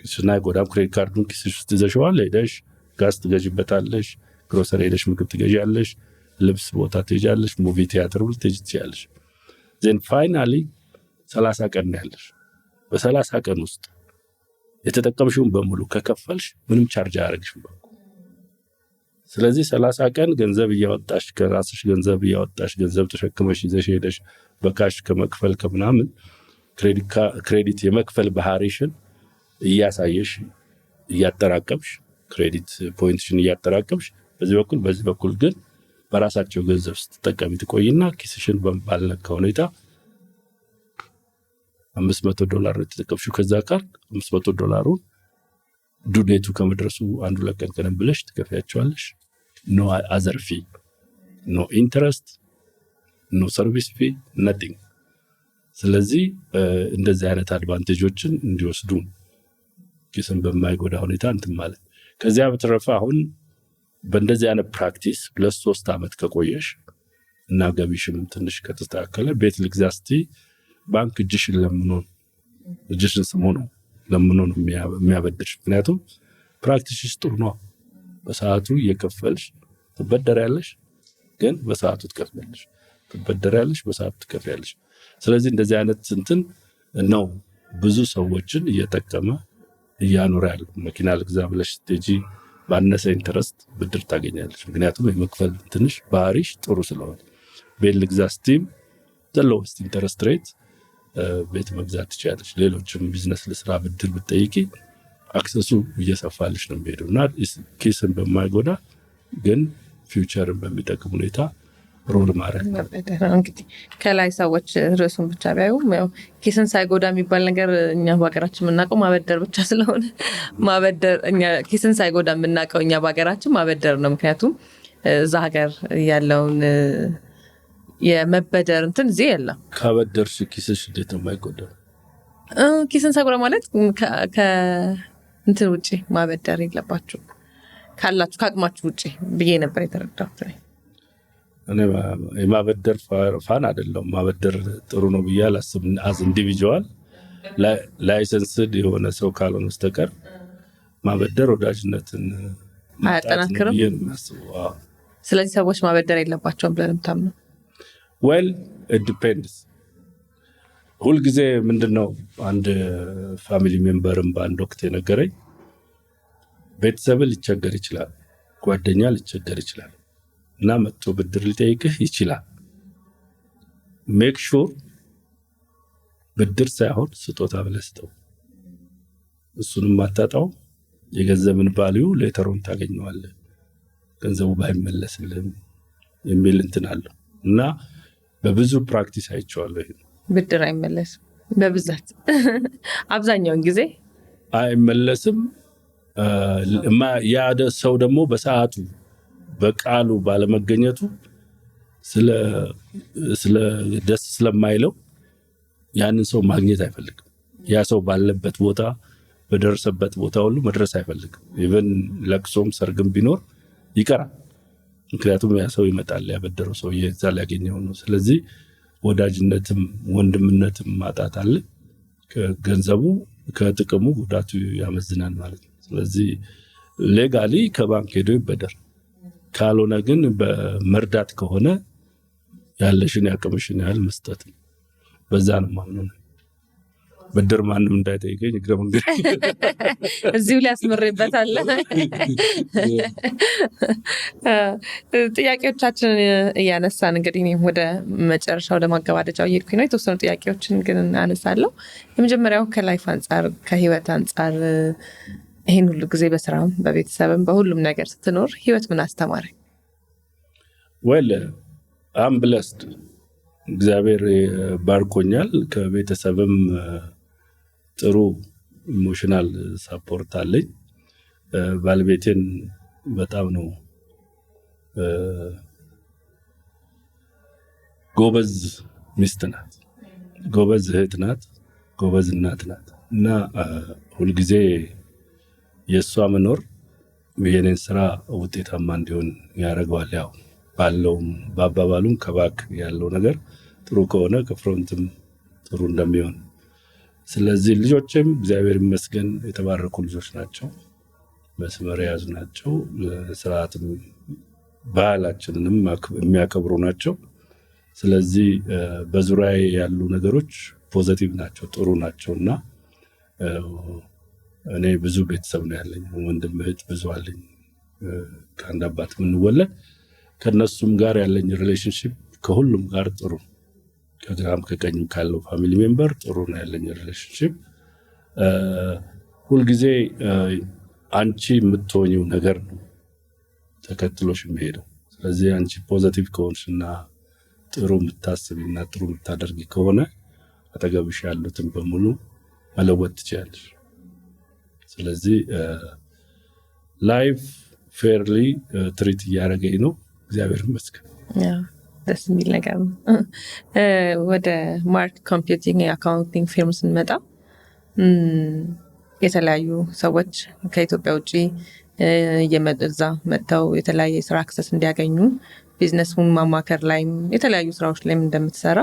ኪስና ጎዳም ክሬዲት ካርዱን ኪስሽ ውስጥ ይዘሽዋል። ሄደሽ ጋዝ ትገዢበታለሽ፣ ግሮሰሪ ሄደሽ ምግብ ትገዢያለሽ፣ ልብስ ቦታ ትሄጃለሽ፣ ሙቪ ቲያትር ልትሄጂ ትችያለሽ። ዜን ፋይናሊ 30 ቀን ነው ያለሽ። በ30 ቀን ውስጥ የተጠቀምሽውን በሙሉ ከከፈልሽ ምንም ቻርጅ አያደርግሽም። ስለዚህ 30 ቀን ገንዘብ እያወጣሽ ከራስሽ ገንዘብ እያወጣሽ ገንዘብ ተሸክመሽ ይዘሽ ሄደሽ በካሽ ከመክፈል ከምናምን ክሬዲት የመክፈል ባህሪሽን እያሳየሽ እያጠራቀምሽ ክሬዲት ፖይንትሽን እያጠራቀምሽ በዚህ በኩል ግን በራሳቸው ገንዘብ ስትጠቀሚ ትቆይና ኪስሽን ባልነካ ሁኔታ $500 ተጠቀምሽው ከዛ ካርድ $500 ዱዴቱ ከመድረሱ 1-2 ቀን ቀደም ብለሽ ትከፍያቸዋለሽ። ኖ አዘር ፊ፣ ኖ ኢንተረስት፣ ኖ ሰርቪስ ፊ፣ nothing። ስለዚህ እንደዚህ አይነት አድቫንቴጆችን እንዲወስዱ ኪስን በማይጎዳ ሁኔታ እንትን ማለት። ከዚያ በተረፈ አሁን በእንደዚህ አይነት ፕራክቲስ 2-3 ዓመት ከቆየሽ እና ገቢሽም ትንሽ ከተስተካከለ ቤት ልግዛ ስትይ ባንክ እጅሽን ስሞ ነው ለምኖ ነው የሚያበድርሽ። ምክንያቱም ፕራክቲስሽ ጥሩ ነው። በሰዓቱ እየከፈልሽ ትበደሪያለሽ፣ ግን በሰዓቱ ትከፍያለሽ፣ ትበደሪያለሽ፣ በሰዓቱ ትከፍያለሽ። ስለዚህ እንደዚህ አይነት እንትን ነው ብዙ ሰዎችን እየጠቀመ እያኖረ ያለው። መኪና ልግዛ ብለሽ ስትሄጂ ባነሰ ኢንተረስት ብድር ታገኛለሽ። ምክንያቱም የመክፈል ትንሽ ባህሪሽ ጥሩ ስለሆነ። ቤት ልግዛ ስትይም ዘ ሎውስት ኢንተረስት ሬት ቤት መግዛት ትችላለሽ። ሌሎችም ቢዝነስ ለስራ ብድር ብትጠይቂ አክሰሱ እየሰፋልሽ ነው የሚሄደው እና ኪስን በማይጎዳ ግን ፊውቸርን በሚጠቅም ሁኔታ ሮል ማድረግ ነው። እንግዲህ ከላይ ሰዎች ርዕሱን ብቻ ቢያዩ ያው ኪስን ሳይጎዳ የሚባል ነገር እኛ በሀገራችን የምናውቀው ማበደር ብቻ ስለሆነ ማበደር እኛ ኪስን ሳይጎዳ የምናውቀው እኛ በሀገራችን ማበደር ነው። ምክንያቱም እዛ ሀገር ያለውን የመበደር እንትን እዚህ የለም። ካበደርሽ ኪስሽ እንዴት ነው የማይጎዳው? ኪስን ሳይጎዳ ማለት ከእንትን ውጭ ማበደር የለባችሁ ካላችሁ ከአቅማችሁ ውጭ ብዬ ነበር የተረዳሁት። እኔ የማበደር ፋን አይደለም። ማበደር ጥሩ ነው ብዬ አላስብም። አዝ ኢንዲቪጁዋል ላይሰንስድ የሆነ ሰው ካልሆነ በስተቀር ማበደር ወዳጅነትን አያጠናክርም። ይሄን ማስበው። ስለዚህ ሰዎች ማበደር የለባቸውም ብለን የምታምነው? ዌል ዲፔንድስ ሁልጊዜ ምንድነው አንድ ፋሚሊ ሜምበርም በአንድ ወቅት የነገረኝ ቤተሰብ ሊቸገር ይችላል፣ ጓደኛ ሊቸገር ይችላል እና መጥቶ ብድር ሊጠይቅህ ይችላል። ሜክ ሹር ብድር ሳይሆን ስጦታ ብለህ ስጠው። እሱንም አታጣው። የገንዘብን ቫልዩ ሌተሩን ታገኘዋለህ ገንዘቡ ባይመለስልህም የሚል እንትን አለው እና በብዙ ፕራክቲስ አይቼዋለሁ። ብድር አይመለስም በብዛት አብዛኛውን ጊዜ አይመለስም። ያደ ሰው ደግሞ በሰዓቱ በቃሉ ባለመገኘቱ ስለ ደስ ስለማይለው ያንን ሰው ማግኘት አይፈልግም። ያ ሰው ባለበት ቦታ በደረሰበት ቦታ ሁሉ መድረስ አይፈልግም። ኢቭን ለቅሶም ሰርግም ቢኖር ይቀራል። ምክንያቱም ያ ሰው ይመጣል፣ ያበደረው ሰው እዛ ሊያገኘው ነው። ስለዚህ ወዳጅነትም ወንድምነትም ማጣት አለ። ከገንዘቡ ከጥቅሙ ጉዳቱ ያመዝናል ማለት ነው። ስለዚህ ሌጋሊ ከባንክ ሄዶ ይበደር። ካልሆነ ግን በመርዳት ከሆነ ያለሽን ያቅምሽን ያህል መስጠት ነው። በዛ ነው ማምነው። ብድር ማንም እንዳይጠይቀኝ እግረ መንገድ እዚሁ ላይ አስመርበታል። ጥያቄዎቻችንን እያነሳን እንግዲህ እኔም ወደ መጨረሻው ለማገባደጃው እየሄድኩኝ ነው። የተወሰኑ ጥያቄዎችን ግን አነሳለሁ። የመጀመሪያው ከላይፍ አንጻር ከህይወት አንጻር ይህን ሁሉ ጊዜ በስራም በቤተሰብም በሁሉም ነገር ስትኖር ህይወት ምን አስተማረ? ወል አም ብለስድ እግዚአብሔር ባርኮኛል። ከቤተሰብም ጥሩ ኢሞሽናል ሳፖርት አለኝ። ባለቤቴን በጣም ነው ጎበዝ ሚስት ናት፣ ጎበዝ እህት ናት፣ ጎበዝ እናት ናት እና ሁልጊዜ የእሷ መኖር የኔን ስራ ውጤታማ እንዲሆን ያደርገዋል። ያው ባለውም በአባባሉም ከባክ ያለው ነገር ጥሩ ከሆነ ከፍሮንትም ጥሩ እንደሚሆን። ስለዚህ ልጆችም እግዚአብሔር ይመስገን የተባረኩ ልጆች ናቸው፣ መስመር የያዙ ናቸው፣ ስርዓትም ባህላችንንም የሚያከብሩ ናቸው። ስለዚህ በዙሪያዬ ያሉ ነገሮች ፖዚቲቭ ናቸው፣ ጥሩ ናቸውና እኔ ብዙ ቤተሰብ ነው ያለኝ፣ ወንድም እህት ብዙ አለኝ። ከአንድ አባት የምንወለድ ከነሱም ጋር ያለኝ ሪሌሽንሺፕ ከሁሉም ጋር ጥሩ፣ ከግራም ከቀኝም ካለው ፋሚሊ ሜምበር ጥሩ ነው ያለኝ ሪሌሽንሺፕ። ሁልጊዜ አንቺ የምትሆኚው ነገር ነው ተከትሎሽ የሚሄደው። ስለዚህ አንቺ ፖዚቲቭ ከሆንሽና ጥሩ የምታስቢና ጥሩ የምታደርጊ ከሆነ አጠገብሽ ያሉትን በሙሉ መለወጥ ትችላለሽ። ስለዚህ ላይፍ ፌርሊ ትሪት እያደረገኝ ነው፣ እግዚአብሔር ይመስገን። ደስ የሚል ነገር ነው። ወደ ማርክ ኮምፒውቲንግ የአካውንቲንግ ፊርም ስንመጣ የተለያዩ ሰዎች ከኢትዮጵያ ውጭ እዛ መጥተው የተለያየ ስራ አክሰስ እንዲያገኙ ቢዝነሱን ማማከር ላይም የተለያዩ ስራዎች ላይም እንደምትሰራ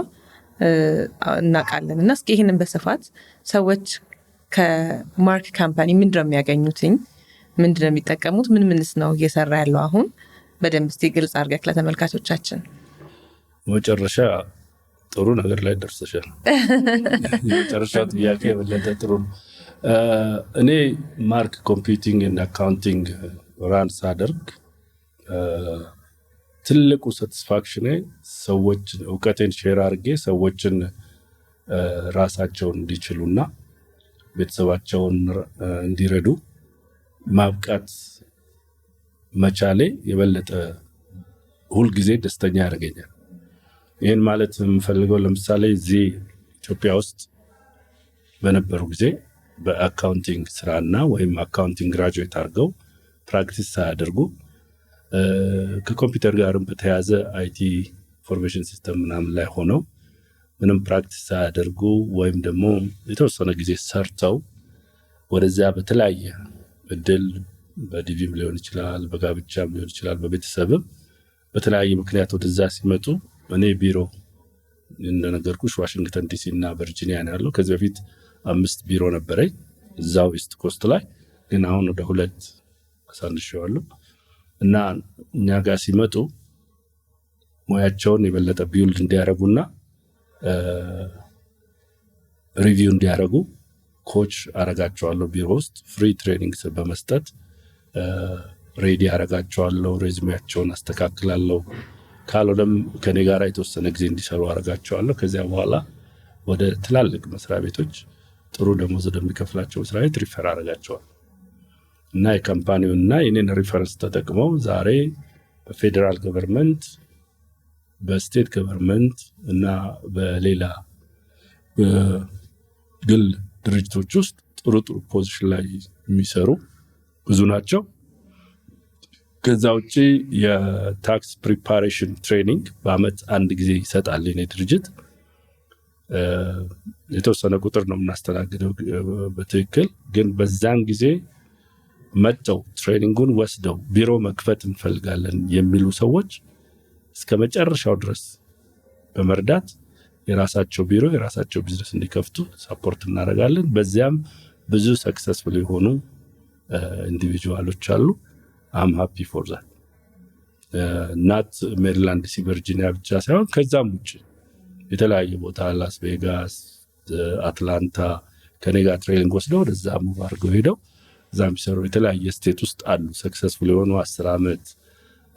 እናውቃለን እና እስኪ ይህንን በስፋት ሰዎች ከማርክ ካምፓኒ ምንድነው የሚያገኙትኝ? ምንድነው የሚጠቀሙት? ምንስ ነው እየሰራ ያለው አሁን? በደንብ እስቲ ግልጽ አድርገህ ለተመልካቾቻችን። መጨረሻ ጥሩ ነገር ላይ ደርሰሻል። የመጨረሻው ጥያቄ የበለጠ ጥሩ ነው። እኔ ማርክ ኮምፒውቲንግ እና አካውንቲንግ ራን ሳደርግ ትልቁ ሳቲስፋክሽን ሰዎች እውቀቴን ሼር አድርጌ ሰዎችን ራሳቸውን እንዲችሉና ቤተሰባቸውን እንዲረዱ ማብቃት መቻሌ የበለጠ ሁልጊዜ ደስተኛ ያደርገኛል። ይህን ማለት የምፈልገው ለምሳሌ እዚህ ኢትዮጵያ ውስጥ በነበሩ ጊዜ በአካውንቲንግ ስራና ወይም አካውንቲንግ ግራጁዌት አድርገው ፕራክቲስ ሳያደርጉ ከኮምፒውተር ጋርም በተያያዘ አይቲ ኢንፎርሜሽን ሲስተም ምናምን ላይ ሆነው ምንም ፕራክቲስ ሳያደርጉ ወይም ደግሞ የተወሰነ ጊዜ ሰርተው ወደዚያ በተለያየ እድል በዲቪም ሊሆን ይችላል፣ በጋብቻም ሊሆን ይችላል፣ በቤተሰብም በተለያየ ምክንያት ወደዛ ሲመጡ እኔ ቢሮ እንደነገርኩሽ ዋሽንግተን ዲሲ እና ቨርጂኒያ ነው ያለው። ከዚህ በፊት 5 ቢሮ ነበረኝ እዛው ኢስት ኮስት ላይ፣ ግን አሁን ወደ 2 አሳንሼዋለሁ እና እኛ ጋር ሲመጡ ሙያቸውን የበለጠ ቢውልድ እንዲያደርጉና ሪቪው እንዲያደርጉ ኮች አረጋቸዋለሁ። ቢሮ ውስጥ ፍሪ ትሬኒንግ በመስጠት ሬዲ አረጋቸዋለሁ። ሬዝሜያቸውን አስተካክላለሁ። ካልሆነም ከኔ ጋር የተወሰነ ጊዜ እንዲሰሩ አረጋቸዋለሁ። ከዚያ በኋላ ወደ ትላልቅ መስሪያ ቤቶች ጥሩ ደሞዝ ወደሚከፍላቸው መስሪያ ቤት ሪፈር አረጋቸዋለሁ እና የካምፓኒውንና የኔን ሪፈረንስ ተጠቅመው ዛሬ በፌዴራል ገቨርንመንት፣ በስቴት ገቨርንመንት እና በሌላ ግል ድርጅቶች ውስጥ ጥሩ ፖዚሽን ላይ የሚሰሩ ብዙ ናቸው። ከዛ ውጪ የታክስ ፕሪፓሬሽን ትሬኒንግ በአመት አንድ ጊዜ ይሰጣል የኔ ድርጅት። የተወሰነ ቁጥር ነው የምናስተናግደው በትክክል ግን በዛን ጊዜ መጥተው ትሬኒንጉን ወስደው ቢሮ መክፈት እንፈልጋለን የሚሉ ሰዎች እስከ መጨረሻው ድረስ በመርዳት የራሳቸው ቢሮ የራሳቸው ቢዝነስ እንዲከፍቱ ሰፖርት እናደርጋለን። በዚያም ብዙ ሰክሰስፉል የሆኑ ኢንዲቪጁዋሎች አሉ። አም ሃፒ ፎር ዛት። ናት ሜሪላንድ ሲ ቨርጂኒያ ብቻ ሳይሆን ከዛም ውጭ የተለያየ ቦታ ላስ ቬጋስ፣ አትላንታ ከኔ ጋር ትሬኒንግ ወስደው ወደዛ ሙቭ አድርገው ሄደው እዛ የሚሰሩ የተለያየ ስቴት ውስጥ አሉ። ሰክሰስፉል የሆኑ 10 ዓመት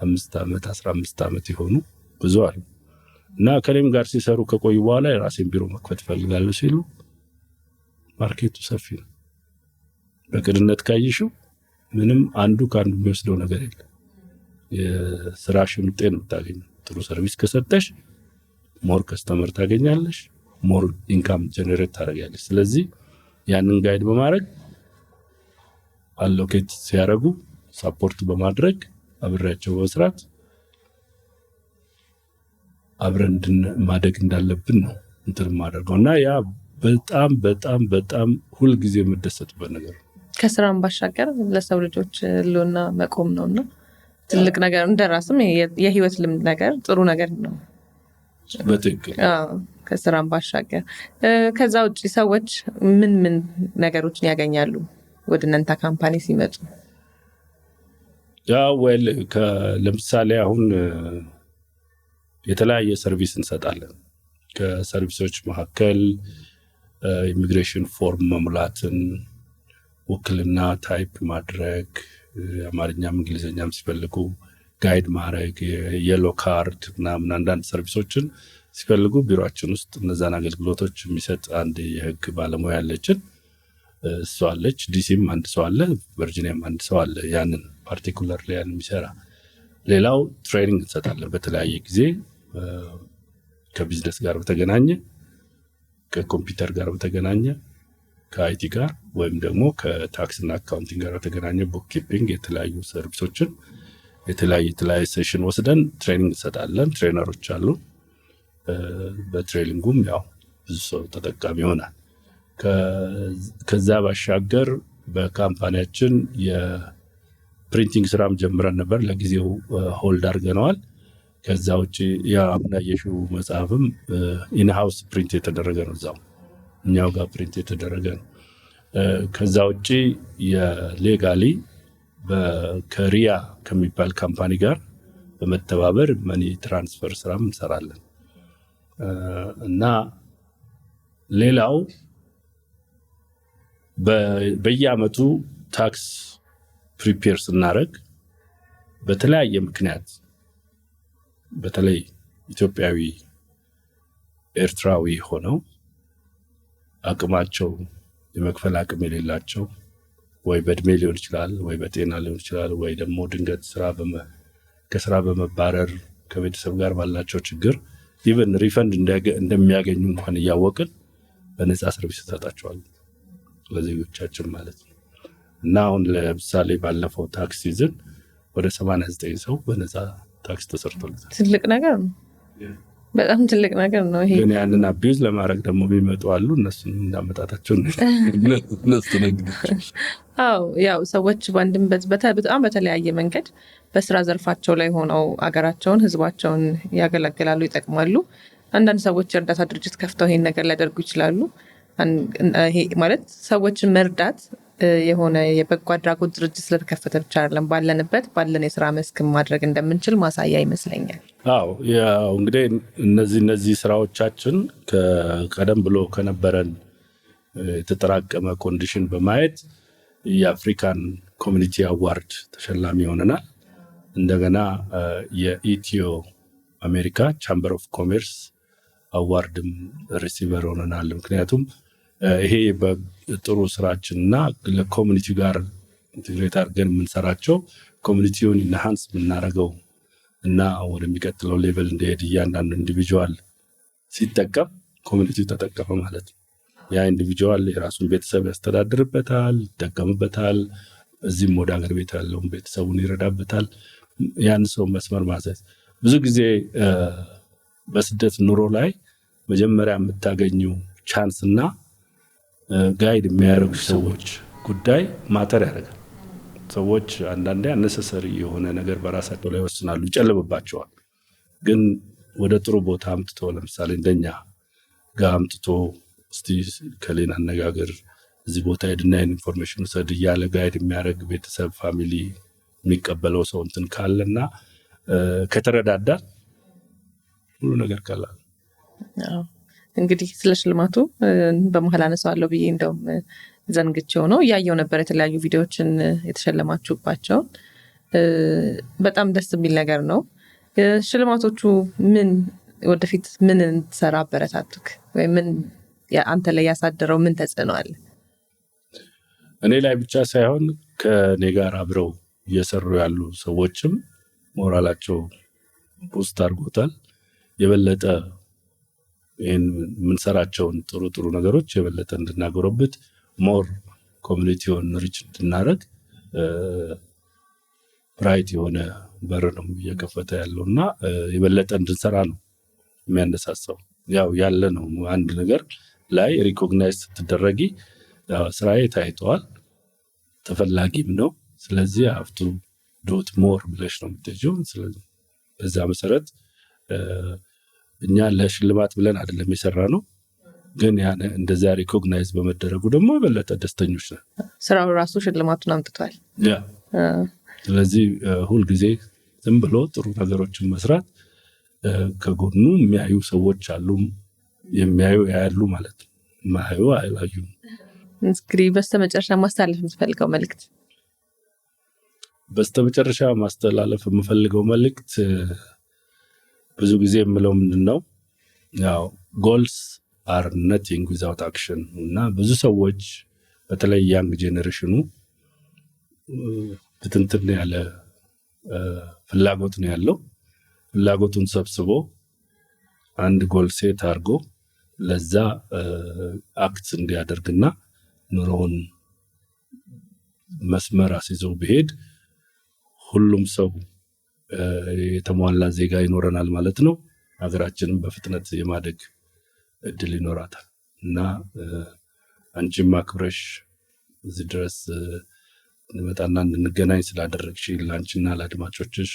5 ዓመት 15 ዓመት የሆኑ ብዙ አሉ እና ከኔም ጋር ሲሰሩ ከቆዩ በኋላ የራሴን ቢሮ መክፈት ፈልጋለሁ ሲሉ ማርኬቱ ሰፊ ነው። በቅድነት ካይሽው ምንም አንዱ ከአንዱ የሚወስደው ነገር የለም። የስራሽን ውጤት ነው የምታገኘው። ጥሩ ሰርቪስ ከሰጠሽ ሞር ከስተመር ታገኛለሽ፣ ሞር ኢንካም ጀነሬት ታደርጊያለሽ። ስለዚህ ያንን ጋይድ በማድረግ አሎኬት ሲያደርጉ ሰፖርት በማድረግ አብሬያቸው በመስራት አብረን ማደግ እንዳለብን ነው እንትን ማደርገው እና ያ በጣም በጣም በጣም ሁልጊዜ የምደሰትበት ነገር ነው። ከስራም ባሻገር ለሰው ልጆች ሎና መቆም ነውና ትልቅ ነገር እንደራስም የህይወት ልምድ ነገር ጥሩ ነገር ነው። በትክክል ከስራም ባሻገር ከዛ ውጪ ሰዎች ምን ነገሮችን ያገኛሉ ወደ እናንተ ካምፓኒ ሲመጡ? ለምሳሌ አሁን የተለያየ ሰርቪስ እንሰጣለን። ከሰርቪሶች መካከል ኢሚግሬሽን ፎርም መሙላትን፣ ውክልና ታይፕ ማድረግ፣ አማርኛም እንግሊዝኛም ሲፈልጉ ጋይድ ማድረግ፣ የሎ ካርድ ምናምን አንዳንድ ሰርቪሶችን ሲፈልጉ ቢሮአችን ውስጥ እነዛን አገልግሎቶች የሚሰጥ አንድ የህግ ባለሙያ አለችን። እሷ አለች። ዲሲም አንድ ሰው አለ፣ ቨርጂኒያም አንድ ሰው አለ ያንን ፓርቲኩላር ላይ የሚሰራ። ሌላው ትሬኒንግ እንሰጣለን በተለያየ ጊዜ ከቢዝነስ ጋር በተገናኘ፣ ከኮምፒውተር ጋር በተገናኘ፣ ከአይቲ ጋር ወይም ደግሞ ከታክስና አካውንቲንግ ጋር በተገናኘ ቡክ ኪፒንግ፣ የተለያዩ ሰርቪሶችን የተለያየ ሴሽን ወስደን ትሬኒንግ እንሰጣለን። ትሬነሮች አሉ። በትሬኒንጉም ያው ብዙ ሰው ተጠቃሚ ይሆናል። ከዛ ባሻገር በካምፓኒያችን የፕሪንቲንግ ስራም ጀምረን ነበር። ለጊዜው ሆልድ አድርገነዋል። ከዛ ውጭ ያየሽው መጽሐፍም ኢንሃውስ ፕሪንት የተደረገ ነው። እዛው እኛው ጋር ፕሪንት የተደረገ ነው። ከዛ ውጭ የሌጋሊ ከሪያ ከሚባል ካምፓኒ ጋር በመተባበር መኒ ትራንስፈር ስራም እንሰራለን እና ሌላው በየአመቱ ታክስ ፕሪፔር ስናደርግ በተለያየ ምክንያት በተለይ ኢትዮጵያዊ ኤርትራዊ ሆነው አቅማቸው የመክፈል አቅም የሌላቸው ወይ በእድሜ ሊሆን ይችላል ወይ በጤና ሊሆን ይችላል ወይ ደግሞ ድንገት ከስራ በመባረር ከቤተሰብ ጋር ባላቸው ችግር ኢቨን ሪፈንድ እንደሚያገኙ እንኳን እያወቅን በነፃ ሰርቪስ እንሰጣቸዋለን ለዜጎቻችን ማለት ነው። እና አሁን ለምሳሌ ባለፈው ታክስ ሲዝን ወደ 89 ሰው በነፃ ታክስ ተሰርቶለታል። ትልቅ ነገር ነው። በጣም ትልቅ ነገር ነው ይሄ። ግን ያንን አቢዩዝ ለማድረግ ደግሞ የሚመጡ አሉ። እነሱን እንዳመጣጣቸው እነሱ ነግዳቸው። ያው ሰዎች በአንድም በጣም በተለያየ መንገድ በስራ ዘርፋቸው ላይ ሆነው አገራቸውን ህዝባቸውን ያገለግላሉ፣ ይጠቅማሉ። አንዳንድ ሰዎች የእርዳታ ድርጅት ከፍተው ይሄን ነገር ሊያደርጉ ይችላሉ። ይሄ ማለት ሰዎችን መርዳት የሆነ የበጎ አድራጎት ድርጅት ስለተከፈተ ብቻ አይደለም፣ ባለን የስራ መስክ ማድረግ እንደምንችል ማሳያ ይመስለኛል። አዎ ያው እንግዲህ እነዚህ ስራዎቻችን ቀደም ብሎ ከነበረን የተጠራቀመ ኮንዲሽን በማየት የአፍሪካን ኮሚኒቲ አዋርድ ተሸላሚ ሆነናል። እንደገና የኢትዮ አሜሪካ ቻምበር ኦፍ ኮሜርስ አዋርድም ሪሲቨር ሆነናል። ምክንያቱም ይሄ በጥሩ ስራችንና ለኮሚኒቲ ጋር ኢንቴግሬት አድርገን የምንሰራቸው ኮሚኒቲውን ኢንሃንስ የምናደርገው እና ወደሚቀጥለው ሌቨል እንዲሄድ እያንዳንዱ ኢንዲቪጁዋል ሲጠቀም ኮሚኒቲው ተጠቀመ ማለት ነው። ያ ኢንዲቪጁዋል የራሱን ቤተሰብ ያስተዳድርበታል፣ ይጠቀምበታል። እዚህም ወደ ሀገር ቤት ያለውን ቤተሰቡን ይረዳበታል። ያን ሰው መስመር ማዘዝ ብዙ ጊዜ በስደት ኑሮ ላይ መጀመሪያ የምታገኙ ቻንስ እና ጋይድ የሚያደርጉ ሰዎች ጉዳይ ማተር ያደርጋል። ሰዎች አንዳንዴ አነሰሰሪ የሆነ ነገር በራሳቸው ላይ ወስናሉ፣ ይጨልምባቸዋል። ግን ወደ ጥሩ ቦታ አምጥቶ ለምሳሌ እንደኛ ጋር አምጥቶ እስቲ ከሌን አነጋገር እዚህ ቦታ ሄድና ኢንፎርሜሽን ውሰድ እያለ ጋይድ የሚያደርግ ቤተሰብ፣ ፋሚሊ የሚቀበለው ሰው እንትን ካለና ከተረዳዳ ሁሉ ነገር ቀላል። እንግዲህ ስለ ሽልማቱ በመሀል አነሳዋለሁ ብዬ እንደውም ዘንግቼው ነው እያየው ነበር የተለያዩ ቪዲዮዎችን የተሸለማችሁባቸውን። በጣም ደስ የሚል ነገር ነው። ሽልማቶቹ ምን ወደፊት ምን እንድትሰራ አበረታቱክ ወይ ምን አንተ ላይ ያሳደረው ምን ተጽዕኖ አለ? እኔ ላይ ብቻ ሳይሆን ከኔ ጋር አብረው እየሰሩ ያሉ ሰዎችም ሞራላቸው ቡስት አድርጎታል። የበለጠ ይህን የምንሰራቸውን ጥሩ ነገሮች የበለጠ እንድናጎረብት ሞር ኮሚኒቲውን ሪች እንድናደርግ ብራይት የሆነ በር ነው እየከፈተ ያለው እና የበለጠ እንድንሰራ ነው የሚያነሳሳው። ያው ያለ ነው አንድ ነገር ላይ ሪኮግናይዝ ስትደረጊ ስራዬ ታይተዋል፣ ተፈላጊም ነው። ስለዚህ አፍቱ ዶት ሞር ብለሽ ነው የምትሄጂው። ስለዚህ በዛ መሰረት እኛ ለሽልማት ብለን አይደለም የሰራ ነው፣ ግን ያን እንደዛ ሪኮግናይዝ በመደረጉ ደግሞ የበለጠ ደስተኞች ነን። ስራው ራሱ ሽልማቱን አምጥቷል። ስለዚህ ሁልጊዜ ዝም ብሎ ጥሩ ነገሮችን መስራት ከጎኑ የሚያዩ ሰዎች አሉ፣ የሚያዩ ያያሉ ማለት ነው። ማዩ አይላዩ። እንግዲህ በስተመጨረሻ ማስተላለፍ የምትፈልገው መልእክት? በስተመጨረሻ ማስተላለፍ የምፈልገው መልእክት ብዙ ጊዜ የምለው ምንድነው፣ ያው ጎልስ አር ነቲንግ ዊዛውት አክሽን እና ብዙ ሰዎች በተለይ ያንግ ጄኔሬሽኑ ትንትን ያለ ፍላጎት ነው ያለው። ፍላጎቱን ሰብስቦ አንድ ጎል ሴት አድርጎ ለዛ አክት እንዲያደርግና ኑሮውን መስመር አስይዞ ቢሄድ ሁሉም ሰው የተሟላ ዜጋ ይኖረናል ማለት ነው። ሀገራችንም በፍጥነት የማደግ እድል ይኖራታል እና አንቺም አክብረሽ እዚህ ድረስ እንመጣና እንድንገናኝ ስላደረግሽ ለአንቺና ለአድማጮችሽ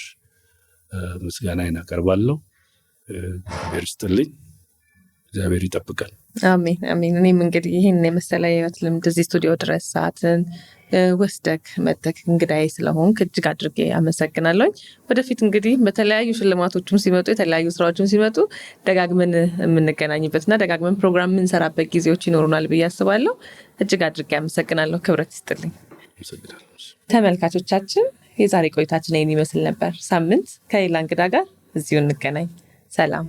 ምስጋናዬን አቀርባለሁ። እግዚአብሔር ይስጥልኝ፣ እግዚአብሔር ይጠብቀን። አሜን አሜን። እኔም እንግዲህ ይህን የመሰለ የህይወት ልምድ እዚህ ስቱዲዮ ድረስ ሰዓትን ወስደክ መጥተክ እንግዳዬ ስለሆንክ እጅግ አድርጌ አመሰግናለሁኝ። ወደፊት እንግዲህ በተለያዩ ሽልማቶችም ሲመጡ የተለያዩ ስራዎችም ሲመጡ ደጋግመን የምንገናኝበትና ደጋግመን ፕሮግራም የምንሰራበት ጊዜዎች ይኖሩናል ብዬ አስባለሁ። እጅግ አድርጌ አመሰግናለሁ። ክብረት ይስጥልኝ። ተመልካቾቻችን የዛሬ ቆይታችን ይህን ይመስል ነበር። ሳምንት ከሌላ እንግዳ ጋር እዚሁ እንገናኝ። ሰላም።